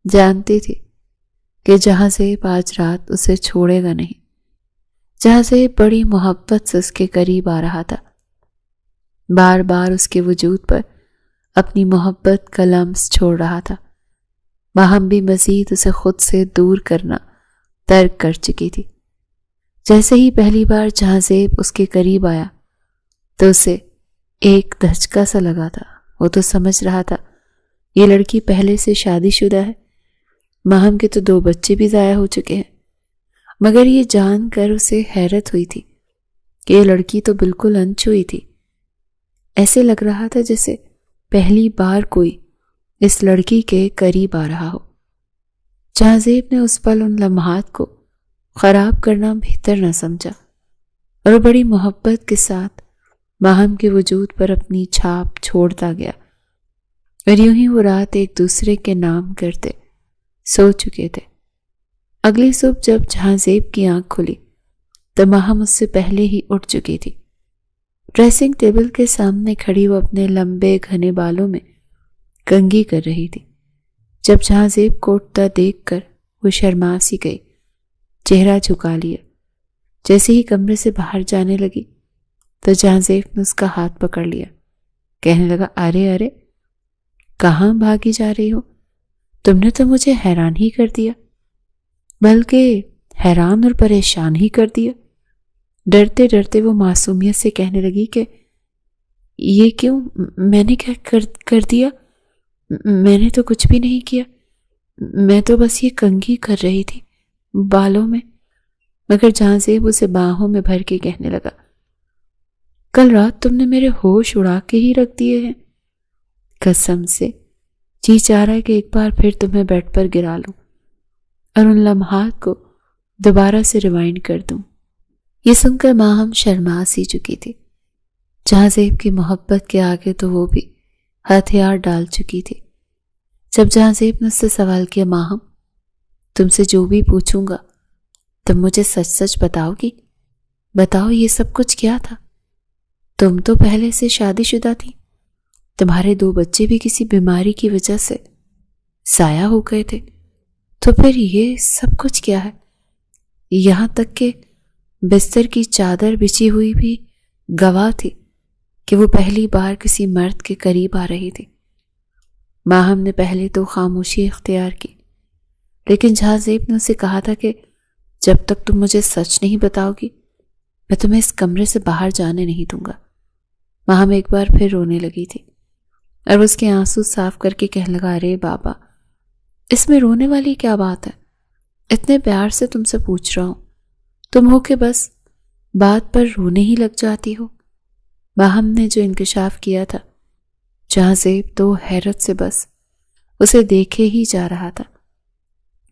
جانتی تھی کہ جہاں زیب آج رات اسے چھوڑے گا نہیں۔ جہاں زیب بڑی محبت سے اس کے قریب آ رہا تھا، بار بار اس کے وجود پر اپنی محبت کا لمس چھوڑ رہا تھا۔ ماہم بھی مزید اسے خود سے دور کرنا ترک کر چکی تھی۔ جیسے ہی پہلی بار جہاں زیب اس کے قریب آیا تو اسے ایک دھچکا سا لگا تھا۔ وہ تو سمجھ رہا تھا یہ لڑکی پہلے سے شادی شدہ ہے، ماہم کے تو 2 بچے بھی ضائع ہو چکے ہیں، مگر یہ جان کر اسے حیرت ہوئی تھی کہ یہ لڑکی تو بالکل انچوئی تھی۔ ایسے لگ رہا تھا جیسے پہلی بار کوئی اس لڑکی کے قریب آ رہا ہو۔ جہاں زیب نے اس پل ان لمحات کو خراب کرنا بہتر نہ سمجھا اور وہ بڑی محبت کے ساتھ ماہم کے وجود پر اپنی چھاپ چھوڑتا گیا، اور یوں ہی وہ رات ایک دوسرے کے نام کرتے سو چکے تھے۔ اگلی صبح جب جہاں زیب کی آنکھ کھلی تو ماہم اس سے پہلے ہی اٹھ چکی تھی۔ ڈریسنگ ٹیبل کے سامنے کھڑی وہ اپنے لمبے گھنے بالوں میں کنگھی کر رہی تھی۔ جب جہاں زیب کو اٹھتا دیکھ کر وہ شرما سی گئی، چہرہ جھکا لیا۔ جیسے ہی کمرے سے باہر جانے لگی تو جہاں زیب نے اس کا ہاتھ پکڑ لیا، کہنے لگا، ارے کہاں بھاگی جا رہی ہو؟ تم نے تو مجھے حیران ہی کر دیا، بلکہ حیران اور پریشان ہی کر دیا۔ ڈرتے ڈرتے وہ معصومیت سے کہنے لگی کہ یہ کیوں؟ میں نے کیا کر دیا؟ میں نے تو کچھ بھی نہیں کیا، میں تو بس یہ کنگھی کر رہی تھی بالوں میں۔ مگر جہاں زیب اسے باہوں میں بھر کے کہنے لگا، کل رات تم نے میرے ہوش اڑا کے ہی رکھ دیے ہیں، قسم سے جی چاہ رہا ہے کہ ایک بار پھر تمہیں بیڈ پر گرا لوں اور ان لمحات کو دوبارہ سے ریوائنڈ کر دوں۔ یہ سن کر ماہم شرما سی چکی تھی۔ جہاں زیب کی محبت کے آگے تو وہ بھی ہتھیار ڈال چکی تھی۔ جب جہاں زیب نے اس سے سوال کیا، ماہم تم سے جو بھی پوچھوں گا تم مجھے سچ سچ بتاؤ گی؟ بتاؤ یہ سب کچھ کیا تھا؟ تم تو پہلے سے شادی شدہ تھی، تمہارے 2 بچے بھی کسی بیماری کی وجہ سے ضائع ہو گئے تھے، تو پھر یہ سب کچھ کیا ہے؟ یہاں تک کہ بستر کی چادر بچھی ہوئی بھی گواہ تھی کہ وہ پہلی بار کسی مرد کے قریب آ رہی تھی۔ ماہم نے پہلے تو خاموشی اختیار کی، لیکن جہاں زیب نے اسے کہا تھا کہ جب تک تم مجھے سچ نہیں بتاؤ گی میں تمہیں اس کمرے سے باہر جانے نہیں دوں گا۔ ماہم ایک بار پھر رونے لگی تھی اور اس کے آنسو صاف کر کے کہنے لگا، ارے بابا اس میں رونے والی کیا بات ہے؟ اتنے پیار سے تم سے پوچھ رہا ہوں، تم ہو کہ بس بات پر رونے ہی لگ جاتی ہو۔ ماہم نے جو انکشاف کیا تھا، جہاں زیب تو حیرت سے بس اسے دیکھے ہی جا رہا تھا۔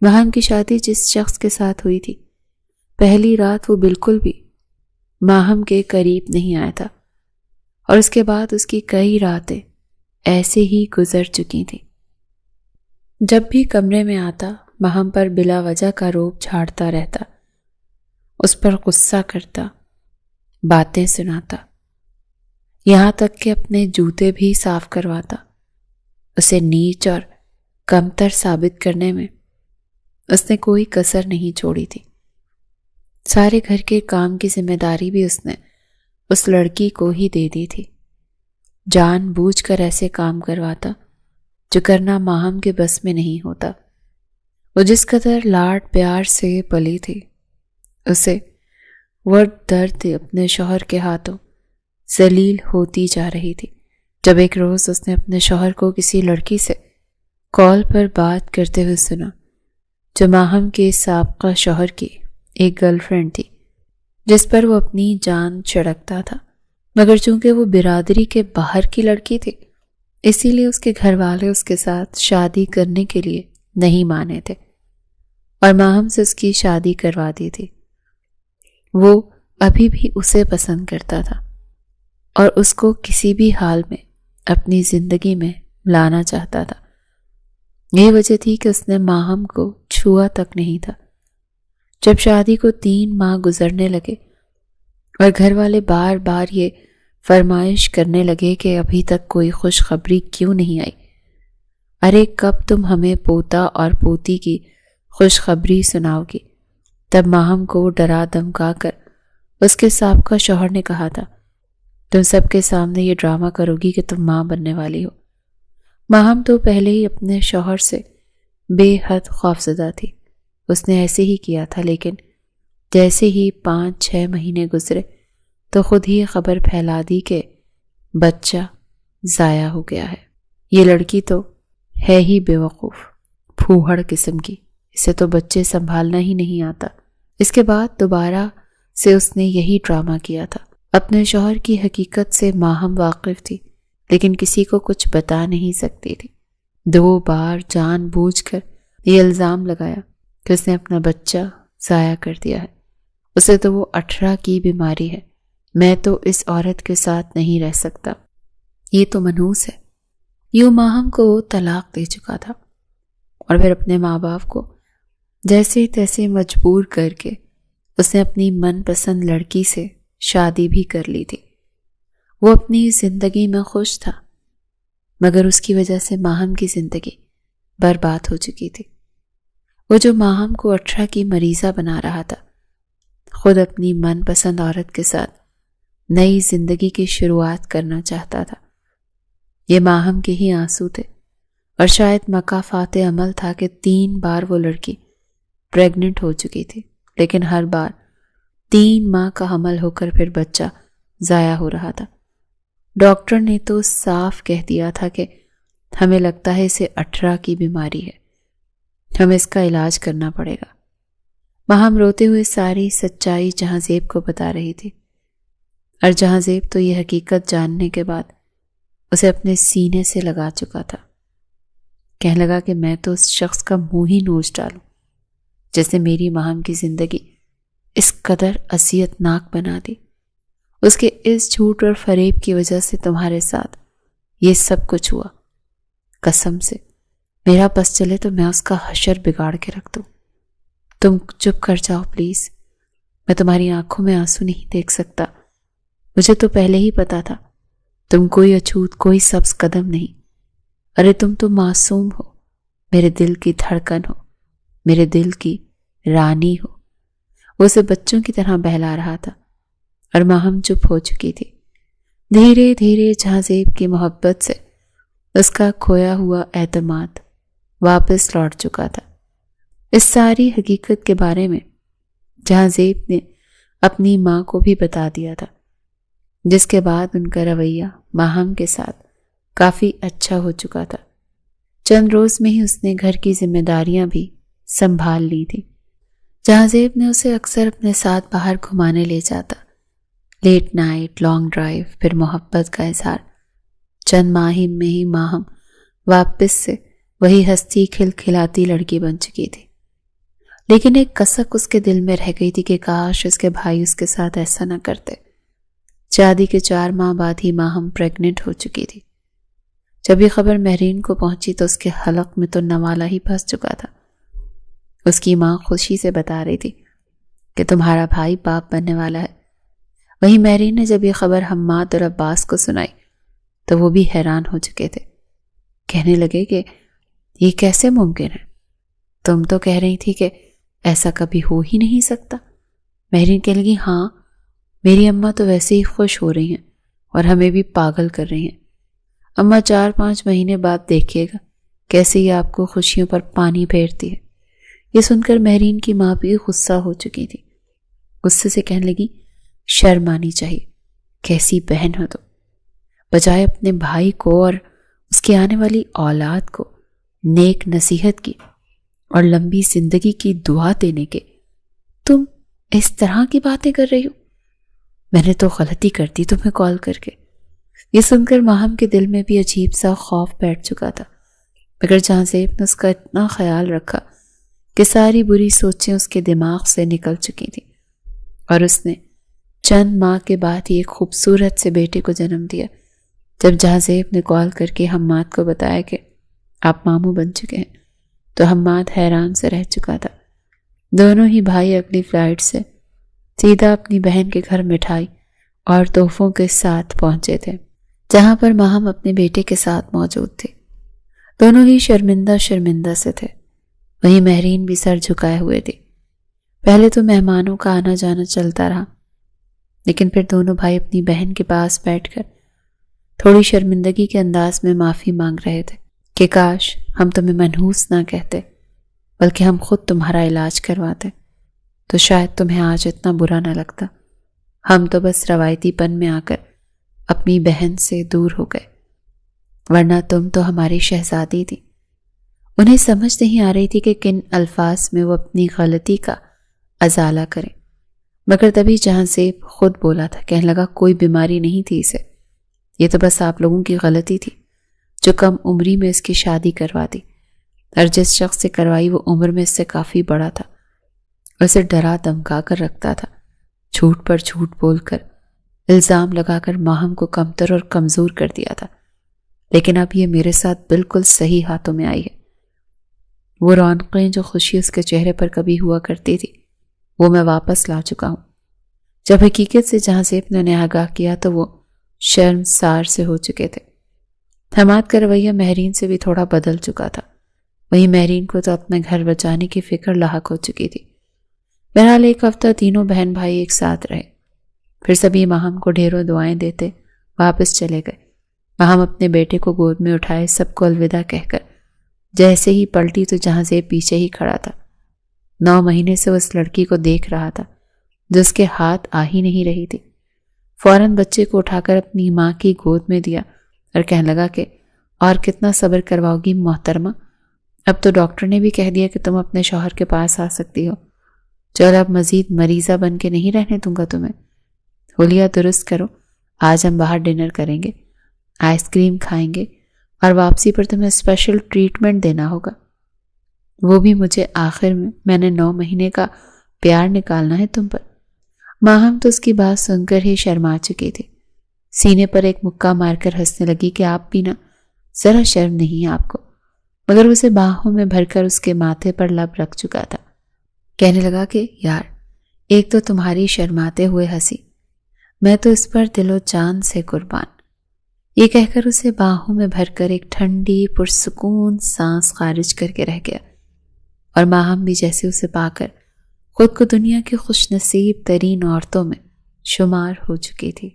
ماہم کی شادی جس شخص کے ساتھ ہوئی تھی، پہلی رات وہ بالکل بھی ماہم کے قریب نہیں آیا تھا، اور اس کے بعد اس کی کئی راتیں ایسے ہی گزر چکی تھیں۔ جب بھی کمرے میں آتا ماہم پر بلا وجہ کا روب جھاڑتا رہتا، اس پر غصہ کرتا، باتیں سناتا، یہاں تک کہ اپنے جوتے بھی صاف کرواتا۔ اسے نیچ اور کمتر ثابت کرنے میں اس نے کوئی کسر نہیں چھوڑی تھی۔ سارے گھر کے کام کی ذمہ داری بھی اس نے اس لڑکی کو ہی دے دی تھی۔ جان بوجھ کر ایسے کام کرواتا جو کرنا ماہم کے بس میں نہیں ہوتا۔ وہ جس قدر لاڈ پیار سے پلی تھی، اسے ورد درد اپنے شوہر کے ہاتھوں ذلیل ہوتی جا رہی تھی۔ جب ایک روز اس نے اپنے شوہر کو کسی لڑکی سے کال پر بات کرتے ہوئے سنا جو ماہم کے سابقہ شوہر کی ایک گرل فرینڈ تھی، جس پر وہ اپنی جان چھڑکتا تھا، مگر چونکہ وہ برادری کے باہر کی لڑکی تھی اسی لیے اس کے گھر والے اس کے ساتھ شادی کرنے کے لیے نہیں مانے تھے اور ماہم سے اس کی شادی کروا دی تھی۔ وہ ابھی بھی اسے پسند کرتا تھا اور اس کو کسی بھی حال میں اپنی زندگی میں لانا چاہتا تھا۔ یہ وجہ تھی کہ اس نے ماہم کو چھوا تک نہیں تھا۔ جب شادی کو 3 ماہ گزرنے لگے اور گھر والے بار بار یہ فرمائش کرنے لگے کہ ابھی تک کوئی خوشخبری کیوں نہیں آئی، ارے کب تم ہمیں پوتا اور پوتی کی خوشخبری سناؤ گی، تب ماہم کو ڈرا دھمکا کر اس کے سابقہ شوہر نے کہا تھا، تم سب کے سامنے یہ ڈرامہ کرو گی کہ تم ماں بننے والی ہو۔ ماہم تو پہلے ہی اپنے شوہر سے بے حد خوفزدہ تھی، اس نے ایسے ہی کیا تھا، لیکن جیسے ہی 5-6 مہینے گزرے تو خود ہی خبر پھیلا دی کہ بچہ ضائع ہو گیا ہے۔ یہ لڑکی تو ہے ہی بے وقوف، پھوہڑ قسم کی، اسے تو بچے سنبھالنا ہی نہیں آتا۔ اس کے بعد دوبارہ سے اس نے یہی ڈرامہ کیا تھا۔ اپنے شوہر کی حقیقت سے ماہم واقف تھی، لیکن کسی کو کچھ بتا نہیں سکتی تھی۔ 2 بار جان بوجھ کر یہ الزام لگایا کہ اس نے اپنا بچہ ضائع کر دیا ہے، اسے تو وہ 18 کی بیماری ہے، میں تو اس عورت کے ساتھ نہیں رہ سکتا، یہ تو منحوس ہے۔ یوں ماہم کو وہ طلاق دے چکا تھا اور پھر اپنے ماں باپ کو جیسے تیسے مجبور کر کے اس نے اپنی من پسند لڑکی سے شادی بھی کر لی تھی۔ وہ اپنی زندگی میں خوش تھا، مگر اس کی وجہ سے ماہم کی زندگی برباد ہو چکی تھی۔ وہ جو ماہم کو 18 کی مریضہ بنا رہا تھا، خود اپنی من پسند عورت کے ساتھ نئی زندگی کی شروعات کرنا چاہتا تھا۔ یہ ماہم کے ہی آنسو تھے، اور شاید مکافات عمل تھا کہ 3 بار وہ لڑکی پریگننٹ ہو چکی تھی، لیکن ہر بار 3 ماہ کا حمل ہو کر پھر بچہ ضائع ہو رہا تھا۔ ڈاکٹر نے تو صاف کہہ دیا تھا کہ ہمیں لگتا ہے اسے 18 کی بیماری ہے، ہمیں اس کا علاج کرنا پڑے گا۔ ماہم روتے ہوئے ساری سچائی جہاں زیب کو بتا رہی تھی، اور جہاں زیب تو یہ حقیقت جاننے کے بعد اسے اپنے سینے سے لگا چکا تھا۔ کہنے لگا کہ میں تو اس شخص کا منہ ہی نوچ ڈالوں جس نے میری ماہم کی زندگی اس قدر اذیت ناک بنا دی۔ اس کے اس جھوٹ اور فریب کی وجہ سے تمہارے ساتھ یہ سب کچھ ہوا۔ قسم سے میرا بس چلے تو میں اس کا حشر بگاڑ کے رکھ دوں۔ تم چپ کر جاؤ پلیز، میں تمہاری آنکھوں میں آنسو نہیں دیکھ سکتا۔ مجھے تو پہلے ہی پتا تھا تم کوئی اچھوت، کوئی سبز قدم نہیں۔ ارے تم تو معصوم ہو، میرے دل کی دھڑکن ہو، میرے دل کی رانی ہو۔ وہ اسے بچوں کی طرح بہلا رہا تھا، اور ماہم چپ ہو چکی تھی۔ دھیرے دھیرے جہاں زیب کی محبت سے اس کا کھویا ہوا اعتماد واپس لوٹ چکا تھا۔ اس ساری حقیقت کے بارے میں جہاں زیب نے اپنی ماں کو بھی بتا دیا تھا، جس کے بعد ان کا رویہ ماہم کے ساتھ کافی اچھا ہو چکا تھا۔ چند روز میں ہی اس نے گھر کی ذمہ داریاں بھی سنبھال لی تھی۔ جہاں زیب نے اسے اکثر اپنے ساتھ باہر گھمانے لے جاتا، لیٹ نائٹ، لانگ ڈرائیو، پھر محبت کا اظہار۔ چند ماہ میں ہی ماہم واپس سے وہی ہستی کھلکھلاتی لڑکی بن چکی تھی، لیکن ایک کسک اس کے دل میں رہ گئی تھی کہ کاش اس کے بھائی اس کے ساتھ ایسا نہ کرتے۔ شادی کے 4 ماہ بعد ہی ماہم پریگننٹ ہو چکی تھی۔ جب یہ خبر مہرین کو پہنچی تو اس کے حلق میں تو نوالا ہی پھنس چکا تھا۔ اس کی ماں خوشی سے بتا رہی تھی کہ تمہارا بھائی باپ بننے والا ہے۔ وہیں مہرین نے جب یہ خبر حماد اور عباس کو سنائی تو وہ بھی حیران ہو چکے تھے۔ کہنے لگے کہ یہ کیسے ممکن ہے؟ تم تو کہہ رہی تھی کہ ایسا کبھی ہو ہی نہیں سکتا۔ مہرین کہنے لگی، ہاں میری اماں تو ویسے ہی خوش ہو رہی ہیں اور ہمیں بھی پاگل کر رہی ہیں۔ اماں 4-5 مہینے بعد دیکھیے گا کیسے یہ آپ کو خوشیوں پر پانی پھیرتی ہے۔ یہ سن کر مہرین کی ماں بھی غصہ ہو چکی تھی۔ غصے سے کہنے لگی، شرم آنی چاہیے، کیسی بہن ہو تم، بجائے اپنے بھائی کو اور اس کی آنے والی اولاد کو نیک نصیحت کی اور لمبی زندگی کی دعا دینے کے، تم اس طرح کی باتیں کر رہی ہو۔ میں نے تو غلطی کر دی تمہیں کال کر کے۔ یہ سن کر ماہم کے دل میں بھی عجیب سا خوف بیٹھ چکا تھا، مگر جہاں زیب نے اس کا اتنا خیال رکھا کہ ساری بری سوچیں اس کے دماغ سے نکل چکی تھیں، اور اس نے چند ماہ کے بعد ہی ایک خوبصورت سے بیٹے کو جنم دیا۔ جب جہاں زیب نے کال کر کے حماد کو بتایا کہ آپ ماموں بن چکے ہیں تو حماد حیران سے رہ چکا تھا۔ دونوں ہی بھائی اگلی فلائٹ سے سیدھا اپنی بہن کے گھر مٹھائی اور تحفوں کے ساتھ پہنچے تھے، جہاں پر ماہم اپنے بیٹے کے ساتھ موجود تھی۔ دونوں ہی شرمندہ سے تھے، وہیں مہرین بھی سر جھکائے ہوئے تھی۔ پہلے تو مہمانوں کا آنا جانا چلتا رہا، لیکن پھر دونوں بھائی اپنی بہن کے پاس بیٹھ کر تھوڑی شرمندگی کے انداز میں معافی مانگ رہے تھے کہ کاش ہم تمہیں منحوس نہ کہتے، بلکہ ہم خود تمہارا علاج کرواتے تو شاید تمہیں آج اتنا برا نہ لگتا۔ ہم تو بس روایتی پن میں آ کر اپنی بہن سے دور ہو گئے، ورنہ تم تو ہماری شہزادی تھی۔ انہیں سمجھ نہیں آ رہی تھی کہ کن الفاظ میں وہ اپنی غلطی کا ازالہ کریں، مگر تبھی جہاں زیب خود بولا تھا، کہنے لگا کوئی بیماری نہیں تھی اسے، یہ تو بس آپ لوگوں کی غلطی تھی جو کم عمری میں اس کی شادی کروا دی، اور جس شخص سے کروائی وہ عمر میں اس سے کافی بڑا تھا، اسے ڈرا دھمکا کر رکھتا تھا، جھوٹ پر جھوٹ بول کر، الزام لگا کر ماہم کو کمتر اور کمزور کر دیا تھا۔ لیکن اب یہ میرے ساتھ بالکل صحیح ہاتھوں میں آئی ہے۔ وہ رونقیں جو خوشی اس کے چہرے پر کبھی ہوا کرتی تھی وہ میں واپس لا چکا ہوں۔ جب حقیقت سے جہاں سے انہوں نے آگاہ کیا تو وہ شرمسار سے ہو چکے تھے۔ حماد کا رویہ مہرین سے بھی تھوڑا بدل چکا تھا، وہیں مہرین کو تو اپنے گھر بچانے کی فکر لاحق ہو چکی تھی۔ بہرحال ایک ہفتہ تینوں بہن بھائی ایک ساتھ رہے، پھر سبھی ماہم کو ڈھیروں دعائیں دیتے واپس چلے گئے۔ ماہم اپنے بیٹے کو گود میں اٹھائے سب کو الوداع کہہ کر جیسے ہی پلٹی تو جہاں سے پیچھے ہی کھڑا تھا۔ 9 مہینے سے اس لڑکی کو دیکھ رہا تھا جس کے ہاتھ آ ہی نہیں رہی تھی۔ فوراً بچے کو اٹھا کر اپنی ماں کی گود میں دیا اور کہنے لگا کہ اور کتنا صبر کرواؤ گی محترمہ، اب تو ڈاکٹر نے بھی کہہ دیا کہ تم اپنے شوہر کے پاس آ سکتی ہو۔ چل اب مزید مریضہ بن کے نہیں رہنے دوں گا تمہیں۔ حلیہ درست کرو، آج ہم باہر ڈنر کریں گے، آئس کریم کھائیں گے اور واپسی پر تمہیں اسپیشل ٹریٹمنٹ دینا ہوگا، وہ بھی مجھے۔ آخر میں نے 9 مہینے کا پیار نکالنا ہے تم پر۔ ماہم تو اس کی بات سن کر ہی شرما چکی تھی، سینے پر ایک مکہ مار کر ہنسنے لگی کہ آپ بھی نا، ذرا شرم نہیں ہے آپ کو، مگر اسے باہوں میں بھر کر اس کے ماتھے پر لب رکھ چکا تھا۔ کہنے لگا کہ یار، ایک تو تمہاری شرماتے ہوئے ہنسی، میں تو اس پر دل و جان سے قربان۔ یہ کہہ کر اسے باہوں میں بھر کر ایک ٹھنڈی پرسکون سانس خارج کر کے رہ گیا، اور ماہم بھی جیسے اسے پا کر خود کو دنیا کی خوش نصیب ترین عورتوں میں شمار ہو چکی تھی۔